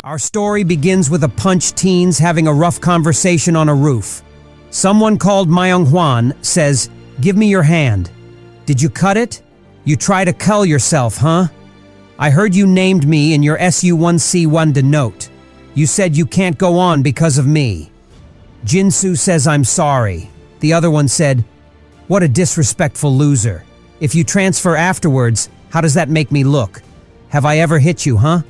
Our story begins with a punch teens having a rough conversation on a roof. Someone called Myung-hwan says, "Give me your hand." "Did you cut it? You try to cull yourself, huh? I heard you named me in your SU1C1 to note. You said you can't go on because of me." Jinsu says, "I'm sorry." The other one said, "What a disrespectful loser. If you transfer afterwards, how does that make me look? Have I ever hit you, huh?"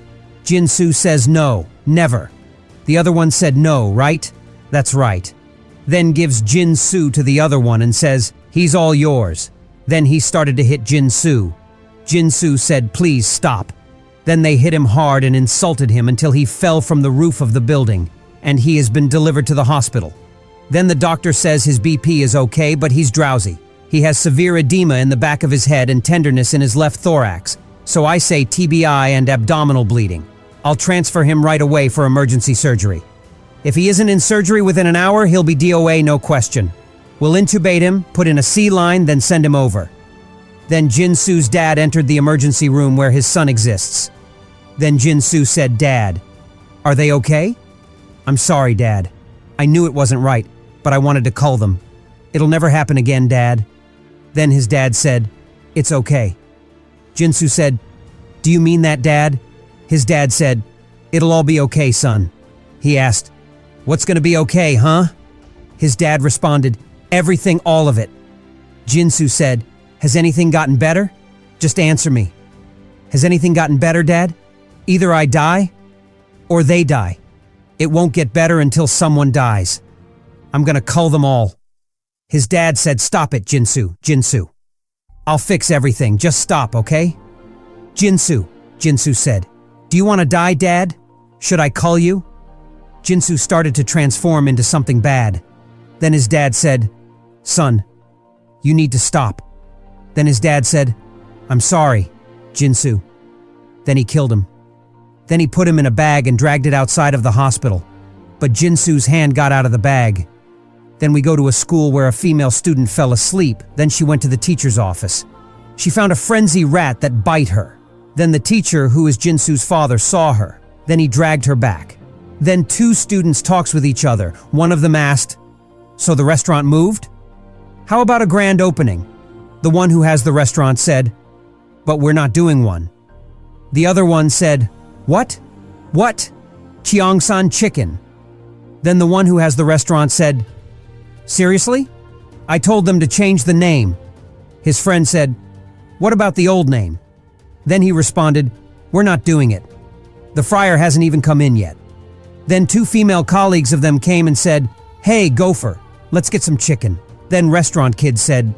Jinsu says, "No, never." The other one said, "No, right? That's right." Then gives Jinsu to the other one and says, "He's all yours." Then he started to hit Jinsu. Jinsu said, "Please stop." Then they hit him hard and insulted him until he fell from the roof of the building, and he has been delivered to the hospital. Then the doctor says his BP is okay, but he's drowsy. He has severe edema in the back of his head and tenderness in his left thorax, so I say TBI and abdominal bleeding. I'll transfer him right away for emergency surgery. If he isn't in surgery within an hour, he'll be DOA, no question. We'll intubate him, put in a C-line, then send him over. Then Jinsu's dad entered the emergency room where his son exists. Then Jinsu said, "Dad, are they okay?" "I'm sorry, Dad. I knew it wasn't right, but I wanted to cull them. It'll never happen again, Dad." Then his dad said, "It's okay." Jinsu said, "Do you mean that, Dad?" His dad said, "It'll all be okay, son." He asked, "What's gonna be okay, huh?" His dad responded, "Everything, all of it." Jinsu said, "Has anything gotten better? Just answer me. Has anything gotten better, Dad? Either I die, or they die. It won't get better until someone dies. I'm gonna cull them all." His dad said, "Stop it, Jinsu, Jinsu. I'll fix everything, just stop, okay?" Jinsu said, "Do you want to die, Dad? Should I cull you?" Jinsu started to transform into something bad. Then his dad said, "Son, you need to stop." Then his dad said, "I'm sorry, Jinsu." Then he killed him. Then he put him in a bag and dragged it outside of the hospital. But Jinsu's hand got out of the bag. Then we go to a school where a female student fell asleep. Then she went to the teacher's office. She found a frenzy rat that bite her. Then the teacher, who is Jinsu's father, saw her. Then he dragged her back. Then two students talks with each other. One of them asked, "So the restaurant moved? How about a grand opening?" The one who has the restaurant said, "But we're not doing one." The other one said, "What? What? Cheongsan chicken." Then the one who has the restaurant said, "Seriously? I told them to change the name." His friend said, "What about the old name?" Then he responded, "We're not doing it. The fryer hasn't even come in yet." Then two female colleagues of them came and said, "Hey, gopher, let's get some chicken." Then restaurant kids said,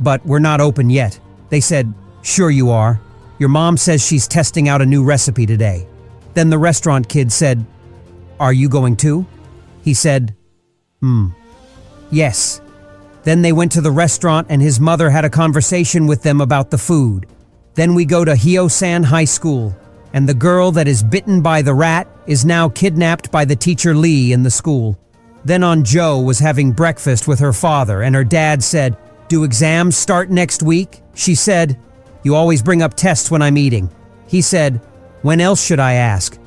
"But we're not open yet." They said, "Sure you are. Your mom says she's testing out a new recipe today." Then the restaurant kid said, "Are you going too?" He said, "Yes." Then they went to the restaurant and his mother had a conversation with them about the food. Then we go to Hyosan High School, and the girl that is bitten by the rat is now kidnapped by the teacher Lee in the school. Then Jo was having breakfast with her father and her dad said, "Do exams start next week?" She said, "You always bring up tests when I'm eating." He said, "When else should I ask?"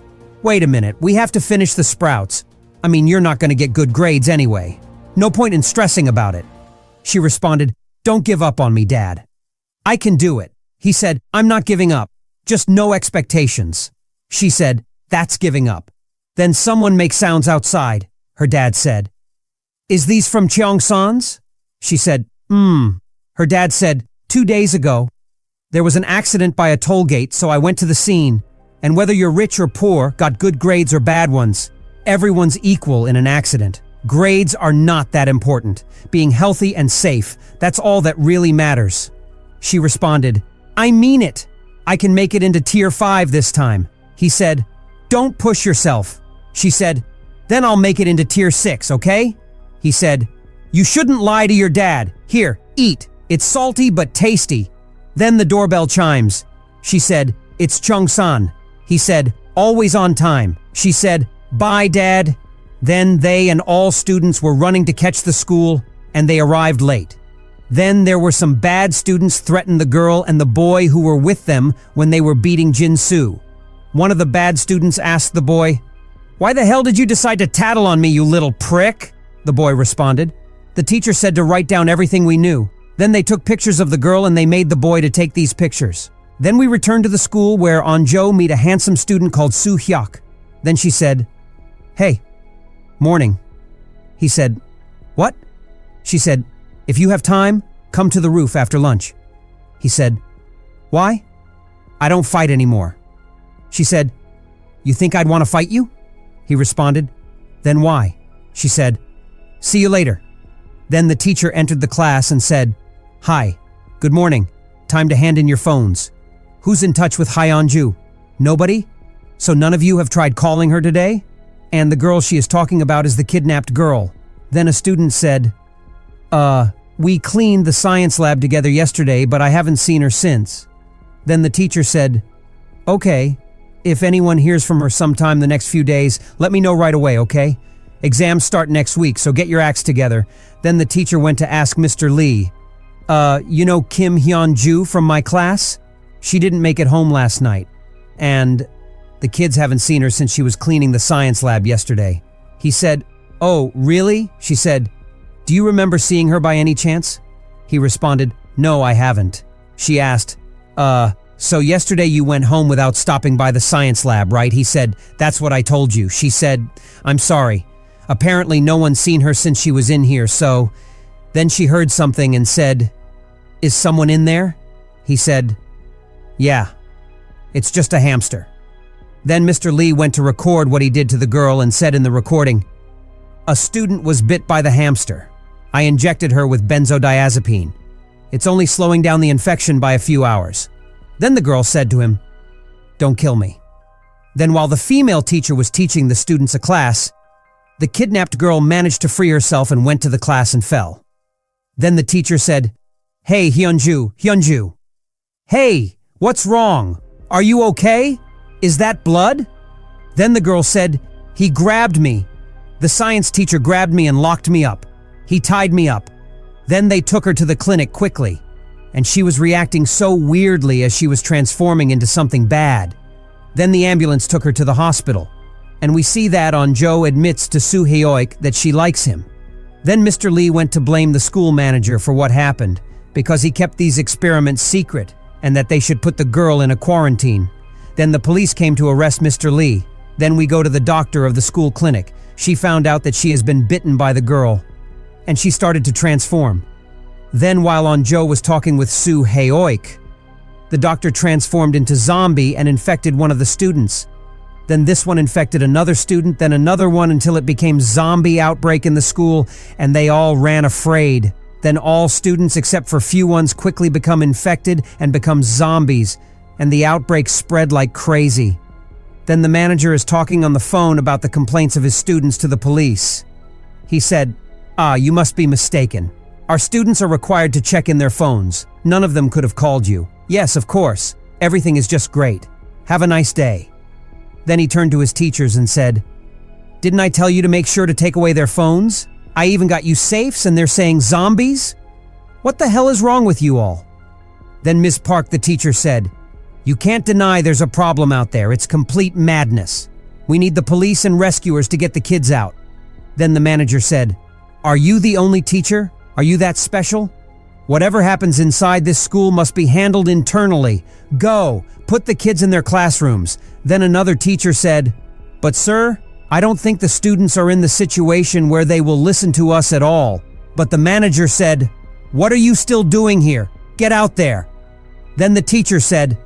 "Wait a minute, we have to finish the sprouts. I mean, you're not going to get good grades anyway. No point in stressing about it." She responded, "Don't give up on me, Dad. I can do it." He said, "I'm not giving up. Just no expectations." She said, "That's giving up." Then someone makes sounds outside. Her dad said, "Is these from Cheongsan's?" She said, Her dad said, 2 days ago, there was an accident by a toll gate, so I went to the scene. And whether you're rich or poor, got good grades or bad ones, everyone's equal in an accident. Grades are not that important. Being healthy and safe, that's all that really matters." She responded, "I mean it. I can make it into tier 5 this time." He said, "Don't push yourself." She said, "Then I'll make it into tier 6, okay?" He said, "You shouldn't lie to your dad. Here, eat. It's salty but tasty." Then the doorbell chimes. She said, "It's Chung-san." He said, "Always on time." She said, "Bye, Dad." Then they and all students were running to catch the school, and they arrived late. Then there were some bad students threatened the girl and the boy who were with them when they were beating Jinsu. One of the bad students asked the boy, "Why the hell did you decide to tattle on me, you little prick?" The boy responded. "The teacher said to write down everything we knew." Then they took pictures of the girl and they made the boy to take these pictures. Then we returned to the school where Onjo met a handsome student called Soo Hyuk. Then she said, "Hey, morning." He said, "What?" She said, "If you have time, come to the roof after lunch." He said, "Why?" "I don't fight anymore." She said, "You think I'd want to fight you?" He responded, "Then why?" She said, "See you later." Then the teacher entered the class and said, "Hi, good morning. Time to hand in your phones. Who's in touch with Hyunju? Nobody? So none of you have tried calling her today? And the girl she is talking about is the kidnapped girl." Then a student said, We cleaned the science lab together yesterday, but I haven't seen her since." Then the teacher said, "Okay, if anyone hears from her sometime the next few days, let me know right away, okay? Exams start next week, so get your acts together." Then the teacher went to ask Mr. Lee, You know Kim Hyun-ju from my class? She didn't make it home last night. And the kids haven't seen her since she was cleaning the science lab yesterday." He said, "Oh, really?" She said, "Do you remember seeing her by any chance?" He responded, "No, I haven't." She asked, So yesterday you went home without stopping by the science lab, right?" He said, "That's what I told you." She said, "I'm sorry. Apparently no one's seen her since she was in here, so..." Then she heard something and said, "Is someone in there?" He said, "Yeah, it's just a hamster." Then Mr. Lee went to record what he did to the girl and said in the recording, "A student was bit by the hamster. I injected her with benzodiazepine. It's only slowing down the infection by a few hours." Then the girl said to him, "Don't kill me." Then while the female teacher was teaching the students a class, the kidnapped girl managed to free herself and went to the class and fell. Then the teacher said, "Hey, Hyunju. Hey, what's wrong? Are you okay? Is that blood?" Then the girl said, "He grabbed me. The science teacher grabbed me and locked me up. He tied me up. Then they took her to the clinic quickly, and she was reacting so weirdly as she was transforming into something bad. Then the ambulance took her to the hospital, and we see that Onjo admits to Soo Hyuk that she likes him. Then Mr. Lee went to blame the school manager for what happened because he kept these experiments secret and that they should put the girl in a quarantine. Then the police came to arrest Mr. Lee. Then we go to the doctor of the school clinic. She found out that she has been bitten by the girl, and she started to transform. Then while Onjo was talking with Soo Hyuk, the doctor transformed into zombie and infected one of the students. Then this one infected another student, then another one until it became zombie outbreak in the school, and they all ran afraid. Then all students except for few ones quickly become infected and become zombies, and the outbreak spread like crazy. Then the manager is talking on the phone about the complaints of his students to the police. He said, You must be mistaken. Our students are required to check in their phones. None of them could have called you." "Yes, of course. Everything is just great. Have a nice day." Then he turned to his teachers and said, "Didn't I tell you to make sure to take away their phones? I even got you safes and they're saying zombies? What the hell is wrong with you all?" Then Ms. Park, the teacher, said, "You can't deny there's a problem out there. It's complete madness. We need the police and rescuers to get the kids out." Then the manager said, "Are you the only teacher? Are you that special? Whatever happens inside this school must be handled internally. Go, put the kids in their classrooms." Then another teacher said, "But sir, I don't think the students are in the situation where they will listen to us at all." But the manager said, "What are you still doing here? Get out there." Then the teacher said,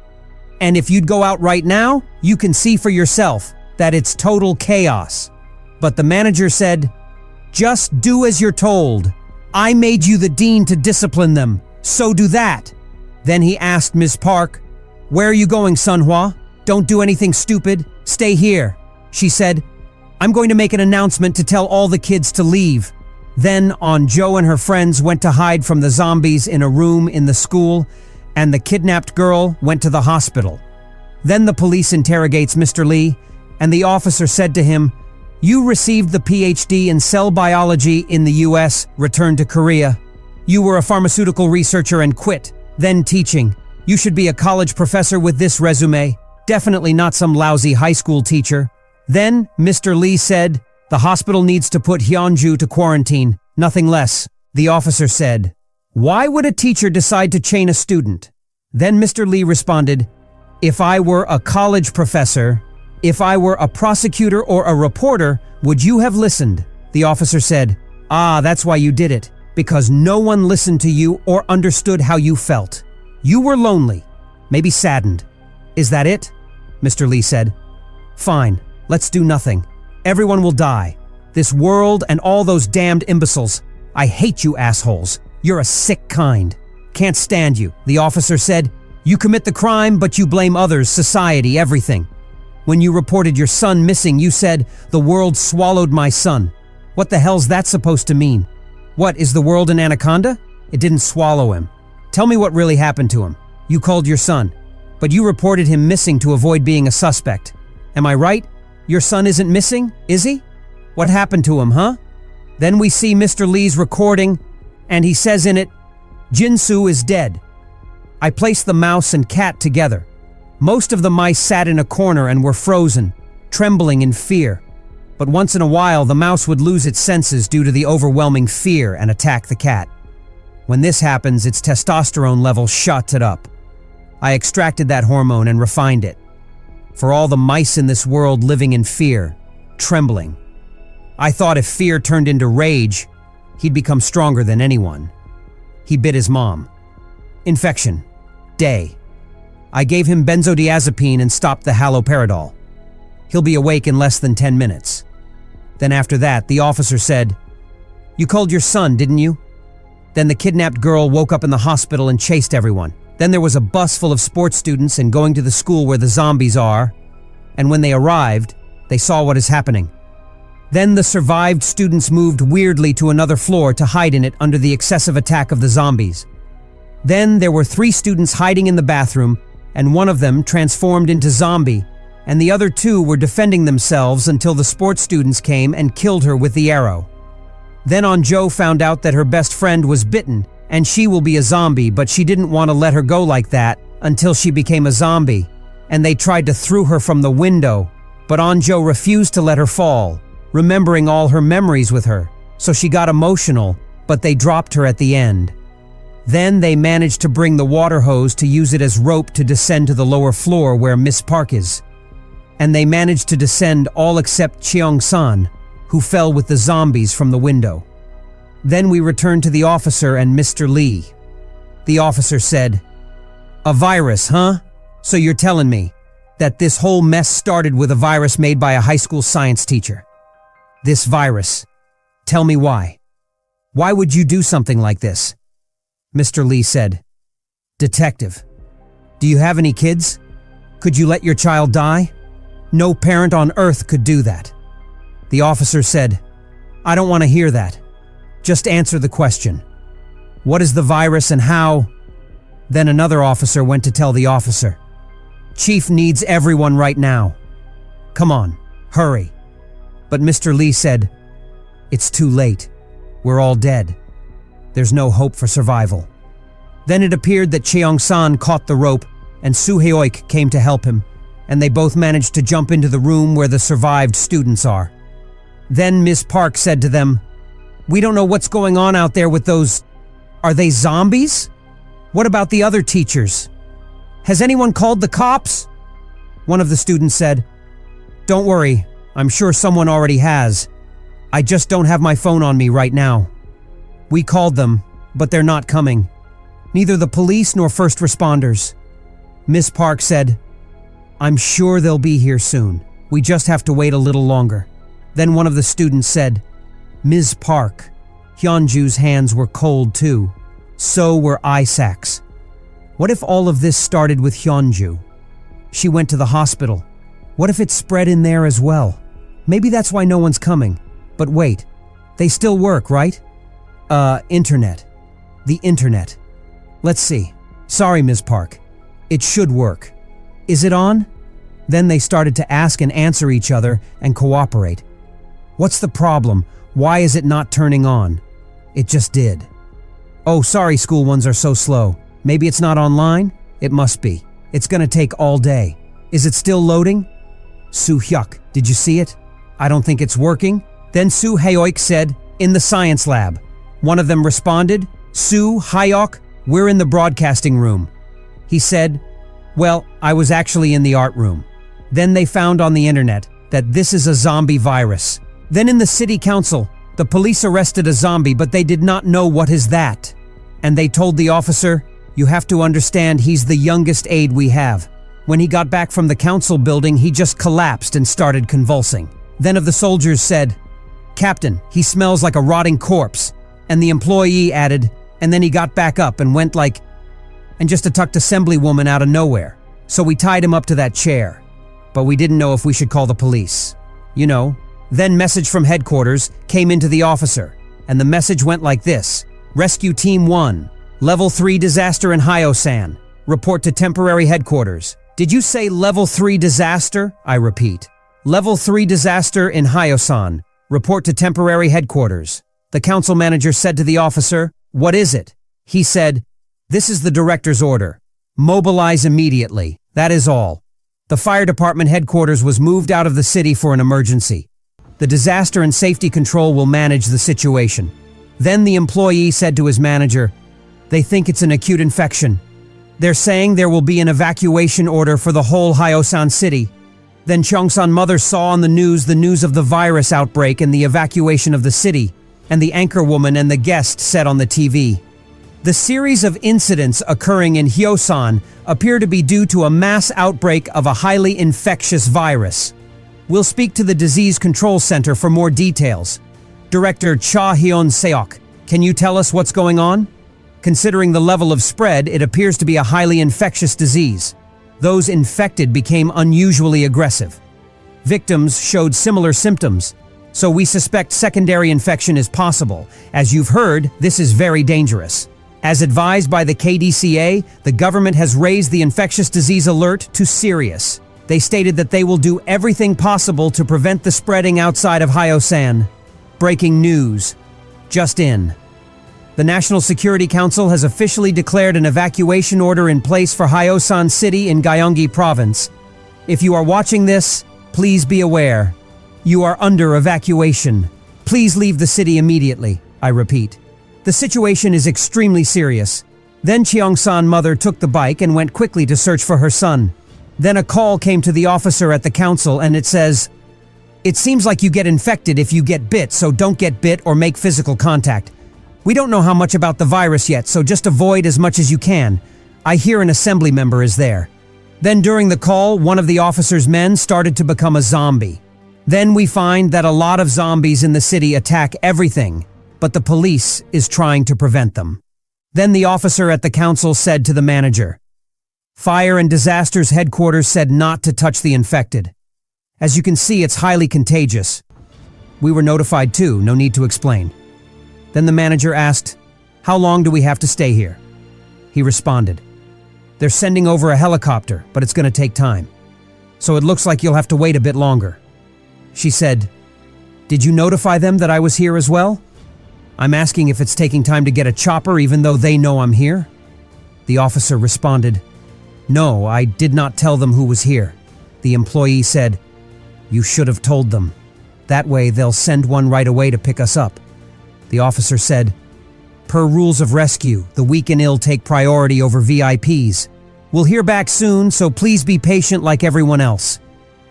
"And if you'd go out right now, you can see for yourself that it's total chaos." But the manager said, "Just do as you're told. I made you the dean to discipline them, so do that." Then he asked Ms. Park, "Where are you going, Sunhwa? Don't do anything stupid. Stay here." She said, "I'm going to make an announcement to tell all the kids to leave." Then Onjo and her friends went to hide from the zombies in a room in the school, and the kidnapped girl went to the hospital. Then the police interrogates Mr. Lee, and the officer said to him, "You received the PhD in cell biology in the US, returned to Korea. You were a pharmaceutical researcher and quit, then teaching. You should be a college professor with this resume. Definitely not some lousy high school teacher. Then, Mr. Lee said, the hospital needs to put Hyunju to quarantine, nothing less. The officer said, why would a teacher decide to chain a student? Then Mr. Lee responded, if I were a college professor, if I were a prosecutor or a reporter, would you have listened? The officer said, ah, that's why you did it, because no one listened to you or understood how you felt. You were lonely, maybe saddened. Is that it? Mr. Lee said. Fine, let's do nothing. Everyone will die. This world and all those damned imbeciles. I hate you assholes. You're a sick kind. Can't stand you. The officer said, you commit the crime, but you blame others, society, everything. When you reported your son missing, you said, the world swallowed my son. What the hell's that supposed to mean? What, is the world an anaconda? It didn't swallow him. Tell me what really happened to him. You called your son, but you reported him missing to avoid being a suspect. Am I right? Your son isn't missing, is he? What happened to him, huh? Then we see Mr. Lee's recording, and he says in it, Jinsu is dead. I placed the mouse and cat together. Most of the mice sat in a corner and were frozen, trembling in fear. But once in a while, the mouse would lose its senses due to the overwhelming fear and attack the cat. When this happens, its testosterone level shots it up. I extracted that hormone and refined it. For all the mice in this world living in fear, trembling. I thought if fear turned into rage, he'd become stronger than anyone. He bit his mom. Infection. Day. I gave him benzodiazepine and stopped the haloperidol. He'll be awake in less than 10 minutes. Then after that, the officer said, you called your son, didn't you? Then the kidnapped girl woke up in the hospital and chased everyone. Then there was a bus full of sports students and going to the school where the zombies are. And when they arrived, they saw what is happening. Then the survived students moved weirdly to another floor to hide in it under the excessive attack of the zombies. Then there were 3 students hiding in the bathroom, and one of them transformed into zombie, and the other 2 were defending themselves until the sports students came and killed her with the arrow. Then Anjo found out that her best friend was bitten, and she will be a zombie, but she didn't want to let her go like that until she became a zombie, and they tried to throw her from the window, but Anjo refused to let her fall, remembering all her memories with her, so she got emotional, but they dropped her at the end. Then they managed to bring the water hose to use it as rope to descend to the lower floor where Miss Park is. And they managed to descend all except Cheong-san, who fell with the zombies from the window. Then we returned to the officer and Mr. Lee. The officer said, a virus, huh? So you're telling me that this whole mess started with a virus made by a high school science teacher. This virus. Tell me why. Why would you do something like this? Mr. Lee said, Detective, do you have any kids? Could you let your child die? No parent on earth could do that. The officer said, I don't want to hear that. Just answer the question. What is the virus and how? Then another officer went to tell the officer, Chief needs everyone right now. Come on, hurry. But Mr. Lee said, it's too late. We're all dead. There's no hope for survival. Then it appeared that Cheong-san caught the rope and Suheoik came to help him, and they both managed to jump into the room where the survived students are. Then Miss Park said to them, we don't know what's going on out there with those... Are they zombies? What about the other teachers? Has anyone called the cops? One of the students said, don't worry, I'm sure someone already has. I just don't have my phone on me right now. We called them, but they're not coming. Neither the police nor first responders. Miss Park said, I'm sure they'll be here soon. We just have to wait a little longer. Then one of the students said, Ms. Park. Hyunju's hands were cold too. So were Isaac's. What if all of this started with Hyunju? She went to the hospital. What if it spread in there as well? Maybe that's why no one's coming. But wait, they still work, right? Internet. The internet. Let's see. Sorry, Ms. Park. It should work. Is it on? Then they started to ask and answer each other and cooperate. What's the problem? Why is it not turning on? It just did. Oh, sorry, school ones are so slow. Maybe it's not online? It must be. It's gonna take all day. Is it still loading? Su Hyuk, did you see it? I don't think it's working. Then Su Hayoik said, in the science lab. One of them responded, Su Hyuk, we're in the broadcasting room. He said, well, I was actually in the art room. Then they found on the internet that this is a zombie virus. Then in the city council, the police arrested a zombie, but they did not know what is that. And they told the officer, you have to understand he's the youngest aide we have. When he got back from the council building, he just collapsed and started convulsing. Then of the soldiers said, Captain, he smells like a rotting corpse. And the employee added, and then he got back up and went like, and just a tucked assemblywoman out of nowhere. So we tied him up to that chair. But we didn't know if we should call the police. You know. Then message from headquarters came into the officer, and the message went like this. Rescue Team 1, Level 3 disaster in Hyosan. Report to temporary headquarters. Did you say Level 3 disaster? I repeat. Level 3 disaster in Hyosan. Report to temporary headquarters. The council manager said to the officer, what is it? He said, this is the director's order. Mobilize immediately. That is all. The fire department headquarters was moved out of the city for an emergency. The disaster and safety control will manage the situation. Then the employee said to his manager, they think it's an acute infection. They're saying there will be an evacuation order for the whole Hyosan city. Then Cheongsan mother saw on the news of the virus outbreak and the evacuation of the city, and the anchorwoman and the guest said on the TV. The series of incidents occurring in Hyosan appear to be due to a mass outbreak of a highly infectious virus. We'll speak to the Disease Control Center for more details. Director Cha Hyun-seok, can you tell us what's going on? Considering the level of spread, it appears to be a highly infectious disease. Those infected became unusually aggressive. Victims showed similar symptoms, so we suspect secondary infection is possible. As you've heard, this is very dangerous. As advised by the KDCA, the government has raised the infectious disease alert to serious. They stated that they will do everything possible to prevent the spreading outside of Hyosan. Breaking news. Just in. The National Security Council has officially declared an evacuation order in place for Hyosan City in Gyeonggi Province. If you are watching this, please be aware. You are under evacuation. Please leave the city immediately, I repeat. The situation is extremely serious. Then Cheongsan mother took the bike and went quickly to search for her son. Then a call came to the officer at the council and it says, it seems like you get infected if you get bit, so don't get bit or make physical contact. We don't know how much about the virus yet, so just avoid as much as you can. I hear an assembly member is there. Then during the call, one of the officer's men started to become a zombie. Then we find that a lot of zombies in the city attack everything, but the police is trying to prevent them. Then the officer at the council said to the manager, Fire and Disasters Headquarters said not to touch the infected. As you can see, it's highly contagious. We were notified too, no need to explain. Then the manager asked, how long do we have to stay here? He responded, they're sending over a helicopter, but it's going to take time. So it looks like you'll have to wait a bit longer. She said, did you notify them that I was here as well? I'm asking if it's taking time to get a chopper even though they know I'm here. The officer responded, no, I did not tell them who was here. The employee said, you should have told them. That way they'll send one right away to pick us up. The officer said, per rules of rescue, the weak and ill take priority over VIPs. We'll hear back soon, so please be patient like everyone else.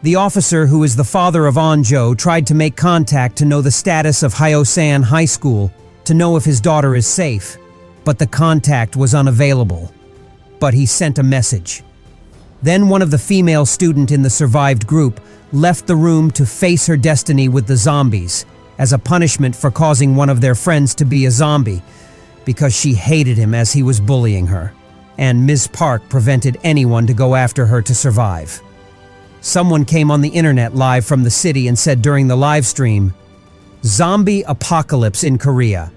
The officer, who is the father of Onjo, tried to make contact to know the status of Hyosan High School to know if his daughter is safe, but the contact was unavailable. But he sent a message. Then one of the female student in the survived group left the room to face her destiny with the zombies as a punishment for causing one of their friends to be a zombie because she hated him as he was bullying her, and Ms. Park prevented anyone to go after her to survive. Someone came on the internet live from the city and said during the live stream, Zombie Apocalypse in Korea.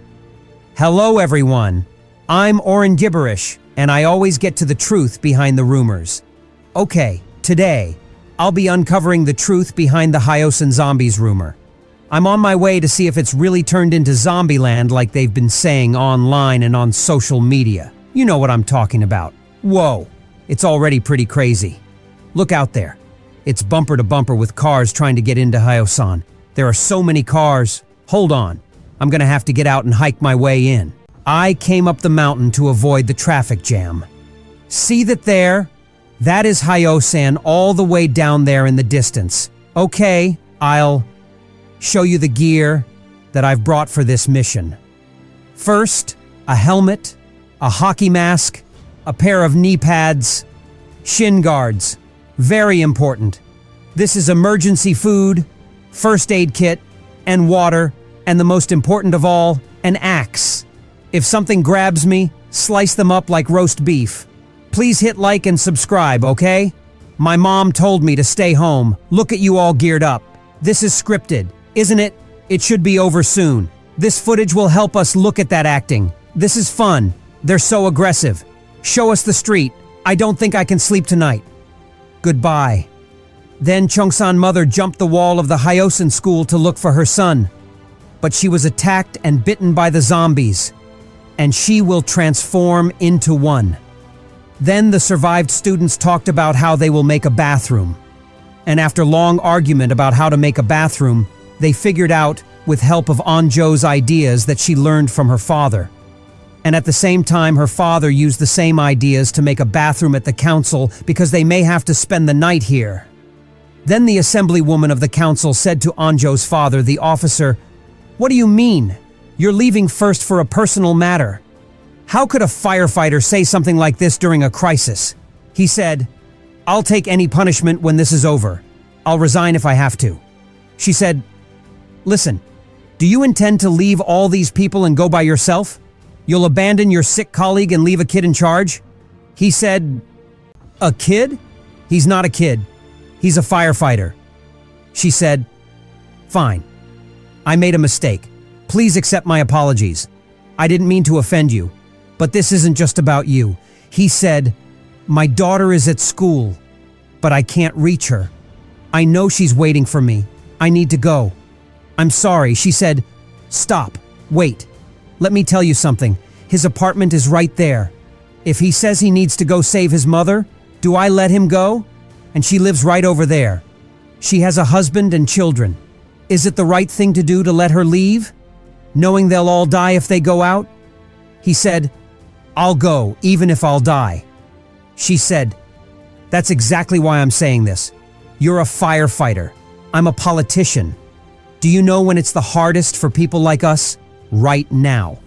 Hello everyone, I'm Oren Gibberish, and I always get to the truth behind the rumors. Okay, today, I'll be uncovering the truth behind the Hyosan zombies rumor. I'm on my way to see if it's really turned into Zombieland like they've been saying online and on social media. You know what I'm talking about. Whoa, it's already pretty crazy. Look out there. It's bumper to bumper with cars trying to get into Hyosan. There are so many cars. Hold on. I'm gonna have to get out and hike my way in. I came up the mountain to avoid the traffic jam. See that there? That is Hyosan all the way down there in the distance. Okay, I'll show you the gear that I've brought for this mission. First, a helmet, a hockey mask, a pair of knee pads, shin guards. Very important. This is emergency food, first aid kit, and water, and the most important of all, an axe. If something grabs me, slice them up like roast beef. Please hit like and subscribe, okay? My mom told me to stay home. Look at you all geared up. This is scripted, isn't it? It should be over soon. This footage will help us look at that acting. This is fun. They're so aggressive. Show us the street. I don't think I can sleep tonight. Goodbye. Then Chungsan mother jumped the wall of the Hyosan school to look for her son. But she was attacked and bitten by the zombies. And she will transform into one. Then the survived students talked about how they will make a bathroom. And after long argument about how to make a bathroom, they figured out, with help of Anjo's ideas that she learned from her father. And at the same time, her father used the same ideas to make a bathroom at the council because they may have to spend the night here. Then the assemblywoman of the council said to Anjo's father, the officer, "What do you mean? You're leaving first for a personal matter. How could a firefighter say something like this during a crisis?" He said, "I'll take any punishment when this is over. I'll resign if I have to." She said, "Listen, do you intend to leave all these people and go by yourself? You'll abandon your sick colleague and leave a kid in charge?" He said, "A kid? He's not a kid. He's a firefighter." She said, "Fine. I made a mistake. Please accept my apologies. I didn't mean to offend you. But this isn't just about you." He said, "My daughter is at school, but I can't reach her. I know she's waiting for me. I need to go. I'm sorry." She said, "Stop. Wait. Let me tell you something. His apartment is right there. If he says he needs to go save his mother, do I let him go? And she lives right over there. She has a husband and children. Is it the right thing to do to let her leave, knowing they'll all die if they go out?" He said, "I'll go, even if I'll die." She said, "That's exactly why I'm saying this. You're a firefighter. I'm a politician. Do you know when it's the hardest for people like us? Right now.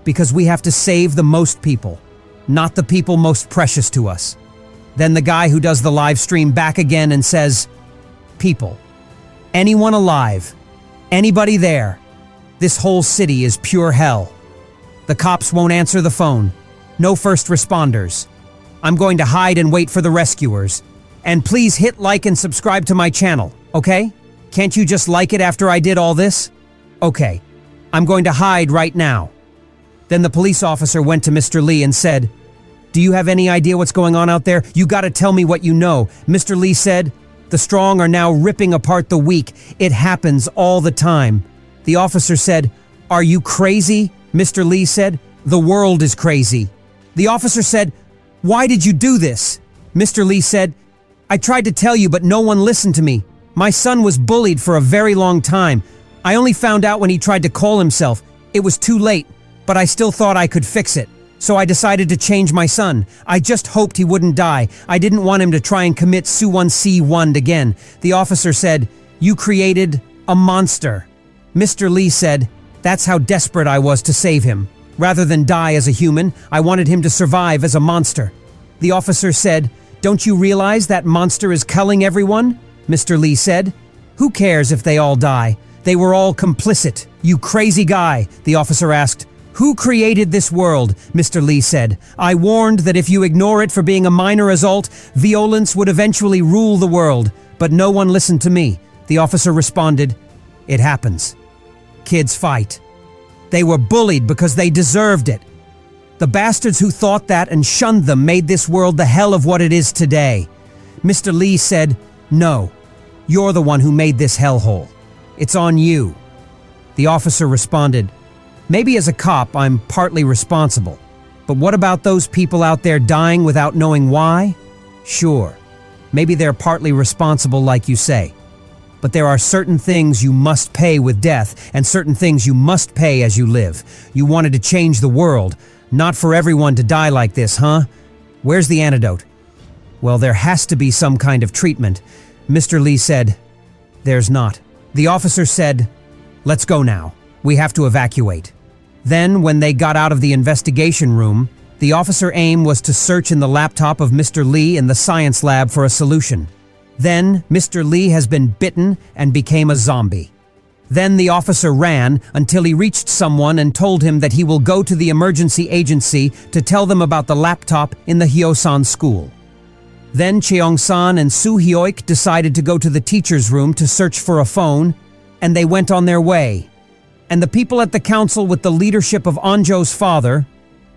Because we have to save the most people, not the people most precious to us." Then the guy who does the live stream back again and says, "People. Anyone alive? Anybody there? This whole city is pure hell. The cops won't answer the phone. No first responders. I'm going to hide and wait for the rescuers. And please hit like and subscribe to my channel, okay? Can't you just like it after I did all this? Okay. I'm going to hide right now." Then the police officer went to Mr. Lee and said, "Do you have any idea what's going on out there? You gotta tell me what you know." Mr. Lee said, "The strong are now ripping apart the weak. It happens all the time." The officer said, "Are you crazy?" Mr. Lee said, "The world is crazy." The officer said, "Why did you do this?" Mr. Lee said, "I tried to tell you, but no one listened to me. My son was bullied for a very long time. I only found out when he tried to call himself. It was too late, but I still thought I could fix it. So I decided to change my son. I just hoped he wouldn't die. I didn't want him to try and commit Su1C1 again." The officer said, "You created a monster." Mr. Lee said, "That's how desperate I was to save him. Rather than die as a human, I wanted him to survive as a monster." The officer said, "Don't you realize that monster is culling everyone?" Mr. Lee said, "Who cares if they all die? They were all complicit. You crazy guy." The officer asked, "Who created this world?" Mr. Lee said, "I warned that if you ignore it for being a minor result, violence would eventually rule the world. But no one listened to me." The officer responded, "It happens. Kids fight. They were bullied because they deserved it. The bastards who thought that and shunned them made this world the hell of what it is today." Mr. Lee said, "No, you're the one who made this hellhole. It's on you. The officer responded, "Maybe as a cop, I'm partly responsible. But what about those people out there dying without knowing why? Sure, maybe they're partly responsible like you say. But there are certain things you must pay with death, and certain things you must pay as you live. You wanted to change the world, not for everyone to die like this, huh? Where's the antidote?" "Well, there has to be some kind of treatment," Mr. Lee said. "There's not." The officer said, "Let's go now. We have to evacuate." Then, when they got out of the investigation room, the officer's aim was to search in the laptop of Mr. Lee in the science lab for a solution. Then, Mr. Lee has been bitten and became a zombie. Then the officer ran until he reached someone and told him that he will go to the emergency agency to tell them about the laptop in the Hyosan school. Then Cheong-san and Soo-hyuk decided to go to the teacher's room to search for a phone, and they went on their way. And the people at the council with the leadership of Anjo's father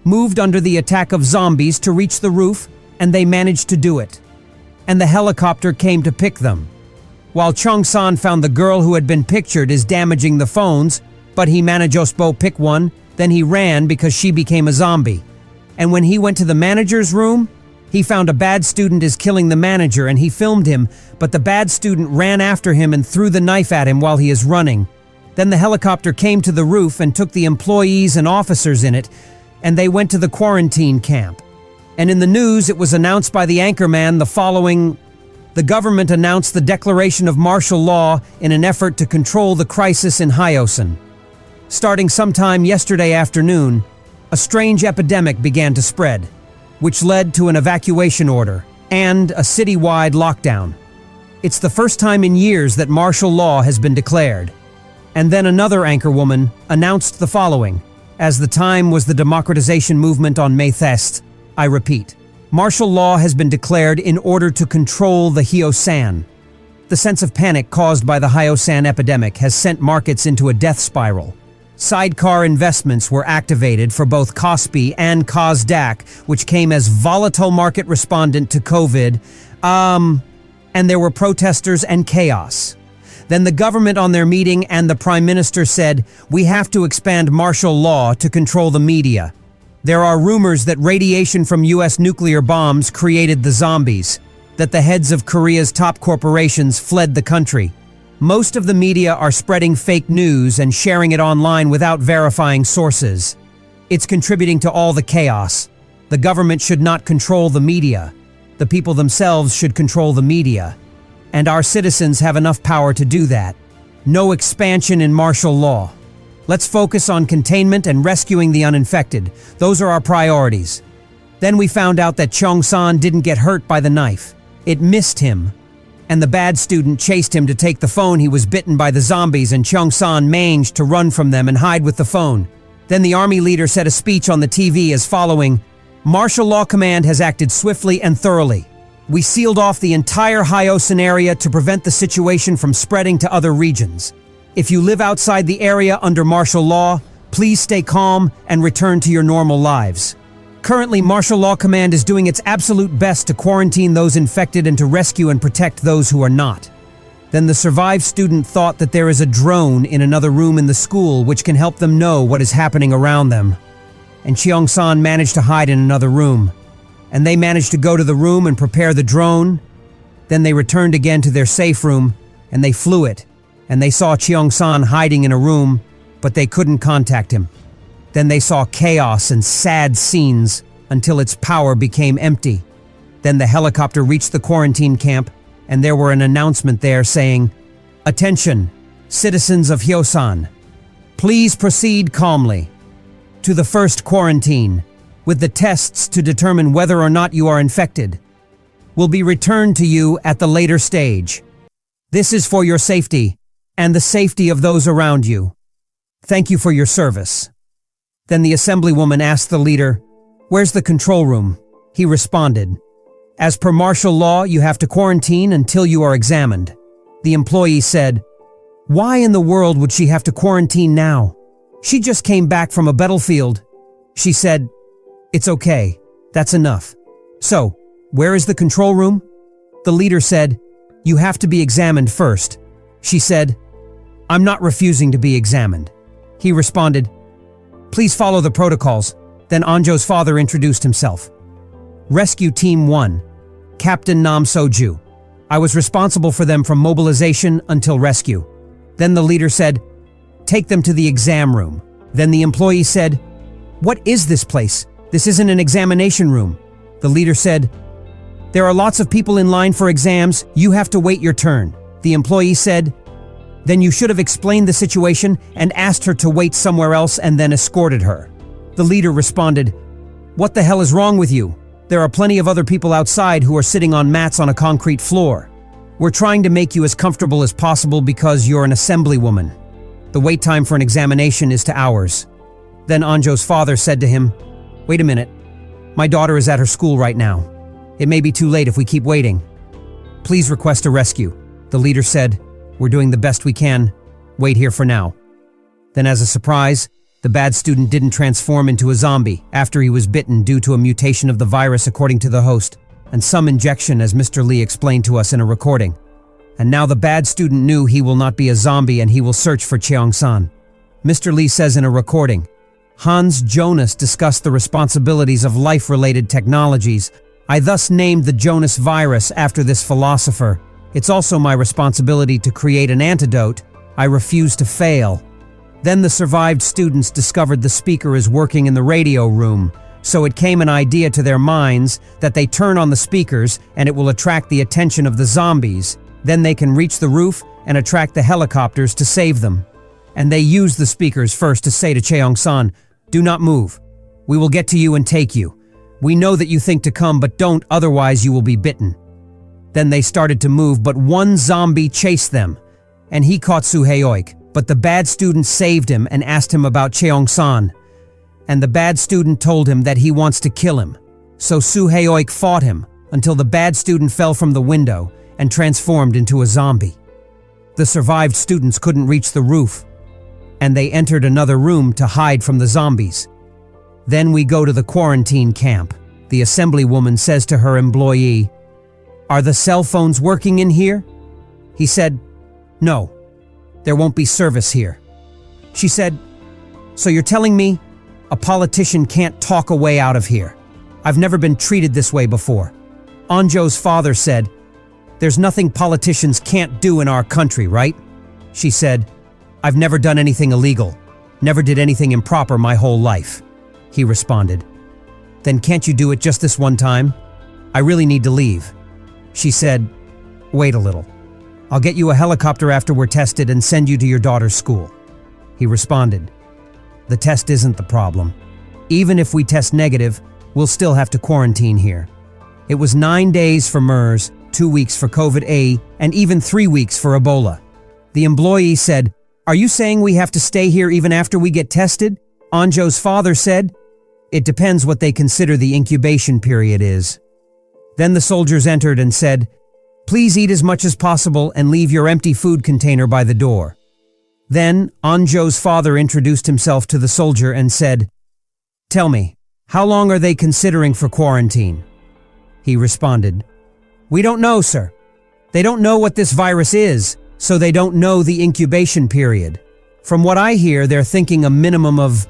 moved under the attack of zombies to reach the roof, and they managed to do it. And the helicopter came to pick them. While Cheong-san found the girl who had been pictured as damaging the phones, but he managed to pick one, then he ran because she became a zombie. And when he went to the manager's room, he found a bad student is killing the manager and he filmed him, but the bad student ran after him and threw the knife at him while he is running. Then the helicopter came to the roof and took the employees and officers in it, and they went to the quarantine camp. And in the news, it was announced by the anchorman the following: the government announced the declaration of martial law in an effort to control the crisis in Hyosan. Starting sometime yesterday afternoon, a strange epidemic began to spread, which led to an evacuation order and a citywide lockdown. It's the first time in years that martial law has been declared. And then another anchorwoman announced the following: as the time was the democratization movement on May 1st, I repeat, martial law has been declared in order to control the Hyosan. The sense of panic caused by the Hyosan epidemic has sent markets into a death spiral. Sidecar investments were activated for both KOSPI and KOSDAQ, which came as volatile market respondent to COVID, and there were protesters and chaos. Then the government on their meeting and the Prime Minister said, "We have to expand martial law to control the media." There are rumors that radiation from US nuclear bombs created the zombies, that the heads of Korea's top corporations fled the country. Most of the media are spreading fake news and sharing it online without verifying sources. It's contributing to all the chaos. The government should not control the media. The people themselves should control the media. And our citizens have enough power to do that. No expansion in martial law. Let's focus on containment and rescuing the uninfected. Those are our priorities. Then we found out that Cheong-san didn't get hurt by the knife. It missed him. And the bad student chased him to take the phone. He was bitten by the zombies, and Cheong-san managed to run from them and hide with the phone. Then the army leader said a speech on the TV as following: Martial Law Command has acted swiftly and thoroughly. We sealed off the entire Hyosan area to prevent the situation from spreading to other regions. If you live outside the area under martial law, please stay calm and return to your normal lives. Currently, Martial Law Command is doing its absolute best to quarantine those infected and to rescue and protect those who are not. Then the survived student thought that there is a drone in another room in the school which can help them know what is happening around them. And Cheong-san managed to hide in another room. And they managed to go to the room and prepare the drone. Then they returned again to their safe room, and they flew it. And they saw Cheong-san hiding in a room, but they couldn't contact him. Then they saw chaos and sad scenes until its power became empty. Then the helicopter reached the quarantine camp, and there were an announcement there saying, "Attention, citizens of Hyosan. Please proceed calmly to the first quarantine, with the tests to determine whether or not you are infected will be returned to you at the later stage. This is for your safety and the safety of those around you. Thank you for your service." Then the assemblywoman asked the leader, "Where's the control room?" He responded, "As per martial law, you have to quarantine until you are examined." The employee said, "Why in the world would she have to quarantine now? She just came back from a battlefield." She said, "It's okay. That's enough. So, where is the control room?" The leader said, "You have to be examined first." She said, I'm not refusing to be examined. He responded, please follow the protocols. Then Anjo's father introduced himself. Rescue Team 1, Captain Nam Soju. I was responsible for them from mobilization until rescue. Then the leader said, take them to the exam room. Then the employee said, what is this place? This isn't an examination room. The leader said, there are lots of people in line for exams. You have to wait your turn. The employee said, then you should have explained the situation and asked her to wait somewhere else and then escorted her. The leader responded, what the hell is wrong with you? There are plenty of other people outside who are sitting on mats on a concrete floor. We're trying to make you as comfortable as possible because you're an assemblywoman. The wait time for an examination is 2 hours. Then Anjo's father said to him, wait a minute. My daughter is at her school right now. It may be too late if we keep waiting. Please request a rescue. The leader said, we're doing the best we can. Wait here for now. Then as a surprise, the bad student didn't transform into a zombie after he was bitten due to a mutation of the virus according to the host, and some injection as Mr. Lee explained to us in a recording. And now the bad student knew he will not be a zombie and he will search for Cheong-san. Mr. Lee says in a recording, Hans Jonas discussed the responsibilities of life-related technologies. I thus named the Jonas virus after this philosopher. It's also my responsibility to create an antidote. I refuse to fail. Then the survived students discovered the speaker is working in the radio room, so it came an idea to their minds that they turn on the speakers and it will attract the attention of the zombies. Then they can reach the roof and attract the helicopters to save them. And they use the speakers first to say to Cheong-san, do not move. We will get to you and take you. We know that you think to come, but don't, otherwise you will be bitten. Then they started to move, but one zombie chased them, and he caught Suhaeoik, but the bad student saved him and asked him about Cheong-san. And the bad student told him that he wants to kill him. So Suhaeoik fought him until the bad student fell from the window and transformed into a zombie. The survived students couldn't reach the roof, and they entered another room to hide from the zombies. Then we go to the quarantine camp. The assemblywoman says to her employee, are the cell phones working in here? He said, no, there won't be service here. She said, so you're telling me a politician can't talk a way out of here? I've never been treated this way before. Anjo's father said, there's nothing politicians can't do in our country, right? She said, I've never done anything illegal, never did anything improper my whole life. He responded, then can't you do it just this one time? I really need to leave. She said, wait a little. I'll get you a helicopter after we're tested and send you to your daughter's school. He responded, the test isn't the problem. Even if we test negative, we'll still have to quarantine here. It was 9 days for MERS, 2 weeks for COVID-A, and even 3 weeks for Ebola. The employee said, are you saying we have to stay here even after we get tested? Anjo's father said, it depends what they consider the incubation period is. Then the soldiers entered and said, please eat as much as possible and leave your empty food container by the door. Then Anjo's father introduced himself to the soldier and said, tell me, how long are they considering for quarantine? He responded, we don't know, sir. They don't know what this virus is, so they don't know the incubation period. From what I hear, they're thinking a minimum of,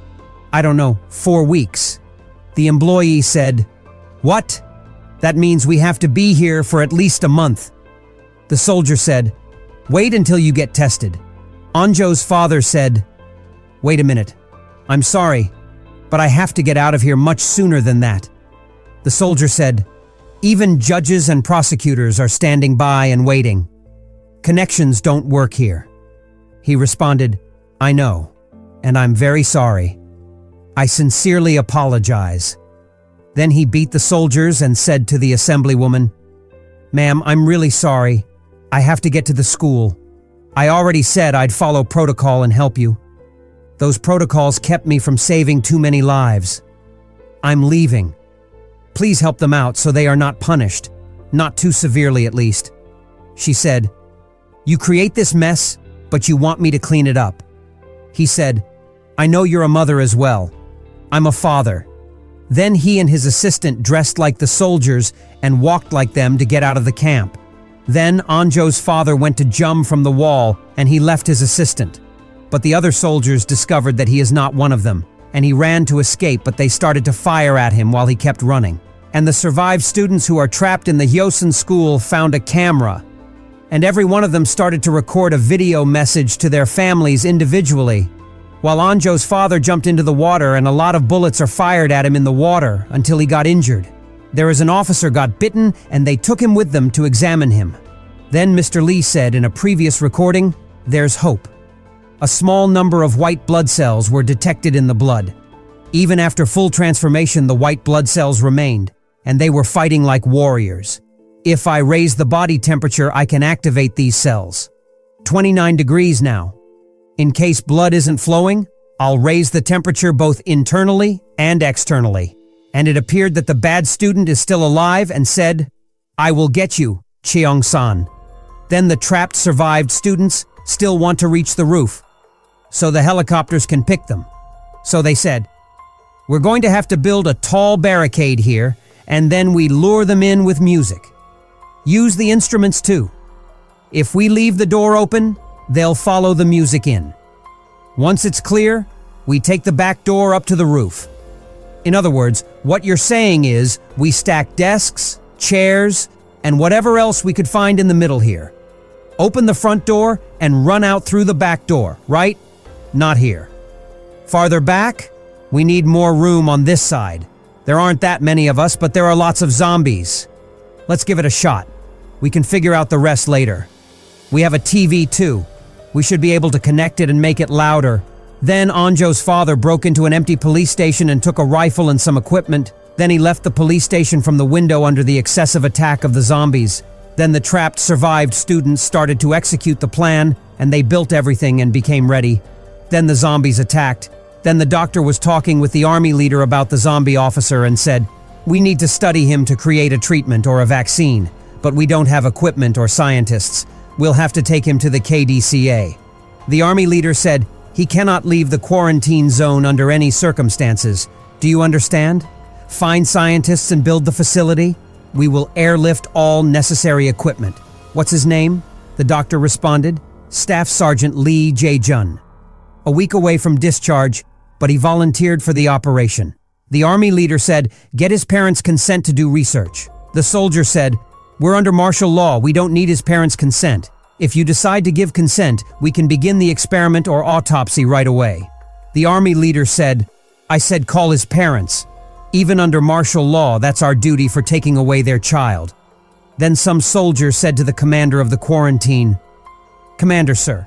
4 weeks. The employee said, what? That means we have to be here for at least a month. The soldier said, wait until you get tested. Anjo's father said, wait a minute. I'm sorry, but I have to get out of here much sooner than that. The soldier said, even judges and prosecutors are standing by and waiting. Connections don't work here. He responded, I know, and I'm very sorry. I sincerely apologize. Then he beat the soldiers and said to the assemblywoman, ma'am, I'm really sorry. I have to get to the school. I already said I'd follow protocol and help you. Those protocols kept me from saving too many lives. I'm leaving. Please help them out so they are not punished, not too severely at least. She said, you create this mess, but you want me to clean it up. He said, I know you're a mother as well. I'm a father. Then he and his assistant dressed like the soldiers and walked like them to get out of the camp. Then Anjo's father went to jump from the wall and he left his assistant. But the other soldiers discovered that he is not one of them, and he ran to escape, but they started to fire at him while he kept running. And the survived students who are trapped in the Hyosun school found a camera, and every one of them started to record a video message to their families individually, while Anjo's father jumped into the water and a lot of bullets are fired at him in the water until he got injured. There is an officer got bitten and they took him with them to examine him. Then Mr. Lee said in a previous recording, "There's hope." A small number of white blood cells were detected in the blood. Even after full transformation, the white blood cells remained, and they were fighting like warriors. If I raise the body temperature, I can activate these cells. 29 degrees now. In case blood isn't flowing, I'll raise the temperature both internally and externally. And it appeared that the bad student is still alive and said, "I will get you, Cheong-san." Then the trapped survived students still want to reach the roof, so the helicopters can pick them. So they said, "We're going to have to build a tall barricade here, and then we lure them in with music. Use the instruments too. If we leave the door open, they'll follow the music in. Once it's clear, we take the back door up to the roof." In other words, what you're saying is, we stack desks, chairs, and whatever else we could find in the middle here. Open the front door and run out through the back door, right? Not here. Farther back, we need more room on this side. There aren't that many of us, but there are lots of zombies. Let's give it a shot. We can figure out the rest later. We have a TV too. We should be able to connect it and make it louder. Then Anjo's father broke into an empty police station and took a rifle and some equipment. Then he left the police station from the window under the excessive attack of the zombies. Then the trapped survived students started to execute the plan, and they built everything and became ready. Then the zombies attacked. Then the doctor was talking with the army leader about the zombie officer and said, "We need to study him to create a treatment or a vaccine, but we don't have equipment or scientists. We'll have to take him to the KDCA." The army leader said, "He cannot leave the quarantine zone under any circumstances. Do you understand? Find scientists and build the facility. We will airlift all necessary equipment." "What's his name?" the doctor responded. "Staff Sergeant Lee Jae-jun. A week away from discharge, but he volunteered for the operation." The army leader said, "Get his parents' consent to do research." The soldier said, "We're under martial law. We don't need his parents' consent. If you decide to give consent, we can begin the experiment or autopsy right away." The army leader said, "I said call his parents. Even under martial law, that's our duty for taking away their child." Then some soldier said to the commander of the quarantine, "Commander, sir,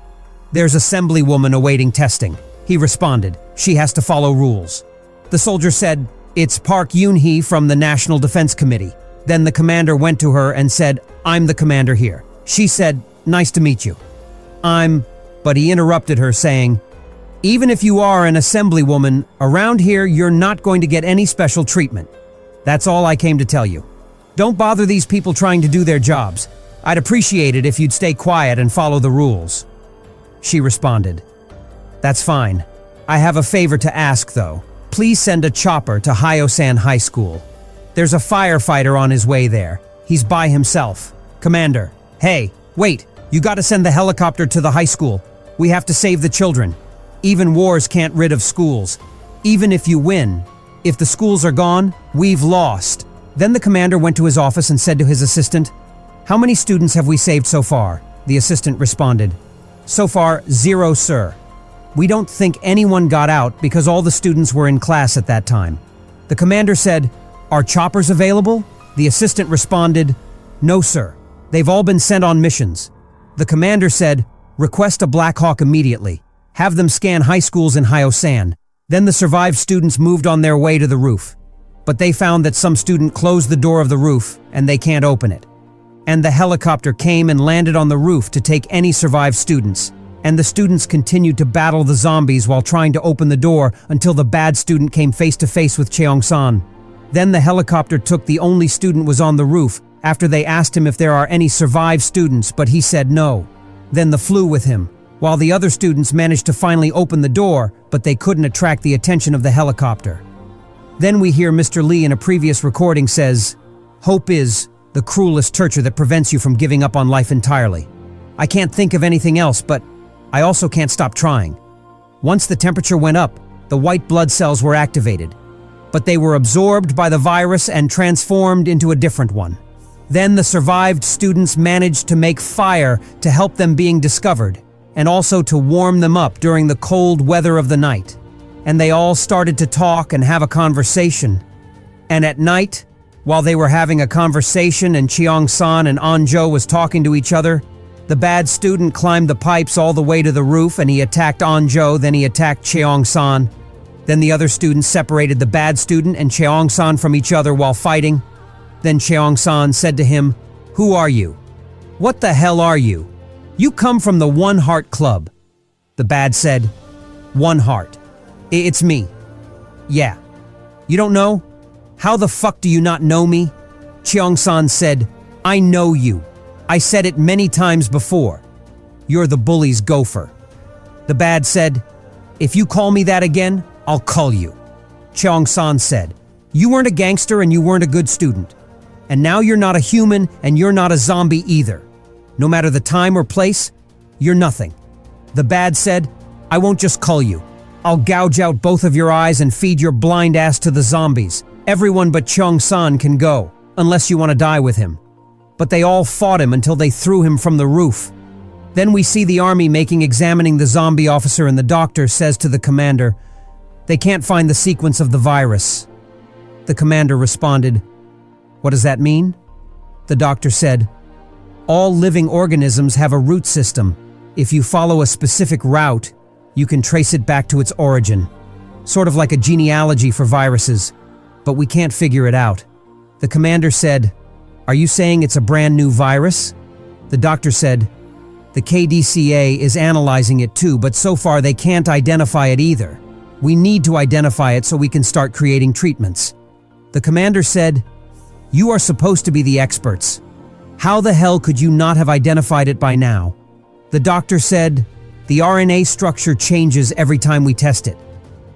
there's assemblywoman awaiting testing." He responded, "She has to follow rules." The soldier said, "It's Park Yoon-hee from the National Defense Committee." Then the commander went to her and said, "I'm the commander here." She said, "Nice to meet you." But he interrupted her saying, "Even if you are an assemblywoman, around here you're not going to get any special treatment. That's all I came to tell you. Don't bother these people trying to do their jobs. I'd appreciate it if you'd stay quiet and follow the rules." She responded, "That's fine. I have a favor to ask though. Please send a chopper to Hyosan High School. There's a firefighter on his way there. He's by himself." "Commander, hey, wait, you gotta send the helicopter to the high school. We have to save the children. Even wars can't rid of schools. Even if you win, if the schools are gone, we've lost." Then the commander went to his office and said to his assistant, "How many students have we saved so far?" The assistant responded, "So far, 0, sir. We don't think anyone got out because all the students were in class at that time." The commander said, "Are choppers available?" The assistant responded, "No, sir. They've all been sent on missions." The commander said, "Request a Black Hawk immediately. Have them scan high schools in Hyosan." Then the survived students moved on their way to the roof. But they found that some student closed the door of the roof and they can't open it. And the helicopter came and landed on the roof to take any survived students. And the students continued to battle the zombies while trying to open the door until the bad student came face to face with Cheong-san. Then the helicopter took the only student was on the roof after they asked him if there are any survived students, but he said no. Then the flew with him, while the other students managed to finally open the door, but they couldn't attract the attention of the helicopter. Then we hear Mr. Lee in a previous recording says, "Hope is, The cruelest torture that prevents you from giving up on life entirely. I can't think of anything else, but I also can't stop trying. Once the temperature went up, the white blood cells were activated, but they were absorbed by the virus and transformed into a different one. Then the survived students managed to make fire to help them being discovered, and also to warm them up during the cold weather of the night. And they all started to talk and have a conversation. And at night, while they were having a conversation and Cheong-san and Anjo was talking to each other, the bad student climbed the pipes all the way to the roof and he attacked Anjo, then he attacked Cheong-san. Then the other students separated the bad student and Cheong-san from each other while fighting. Then Cheong-san said to him, "Who are you? What the hell are you? You come from the One Heart Club." The bad said, "One Heart. It's me." "Yeah. You don't know? How the fuck do you not know me?" Cheong-san said, "I know you. I said it many times before. You're the bully's gopher." The bad said, "If you call me that again, I'll cull you." Cheong-san said, "You weren't a gangster and you weren't a good student. And now you're not a human and you're not a zombie either. No matter the time or place, you're nothing." The bad said, "I won't just cull you. I'll gouge out both of your eyes and feed your blind ass to the zombies. Everyone but Cheong-san can go, unless you want to die with him." But they all fought him until they threw him from the roof. Then we see the army examining the zombie officer, and the doctor says to the commander, "They can't find the sequence of the virus." The commander responded, "What does that mean?" The doctor said, "All living organisms have a root system. If you follow a specific route, you can trace it back to its origin. Sort of like a genealogy for viruses, but we can't figure it out." The commander said, "Are you saying it's a brand new virus?" The doctor said, "The KDCA is analyzing it too, but so far they can't identify it either. We need to identify it so we can start creating treatments." The commander said, "You are supposed to be the experts. How the hell could you not have identified it by now?" The doctor said, "The RNA structure changes every time we test it.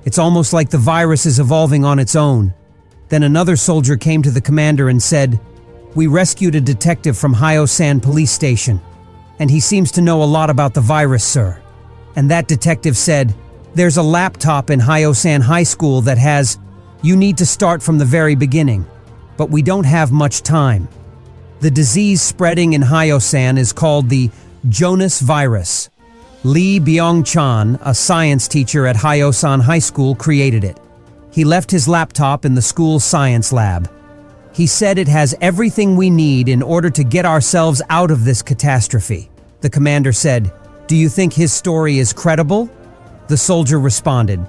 It's almost like the virus is evolving on its own." Then another soldier came to the commander and said, "We rescued a detective from Hyo-san police station, and he seems to know a lot about the virus, sir." And that detective said, "There's a laptop in Hyo-san High School that has, you need to start from the very beginning, but we don't have much time. The disease spreading in Hyo-san is called the Jonas virus. Lee Byung-chan, a science teacher at Hyo-san High School, created it. He left his laptop in the school science lab. He said it has everything we need in order to get ourselves out of this catastrophe." The commander said, "Do you think his story is credible?" The soldier responded,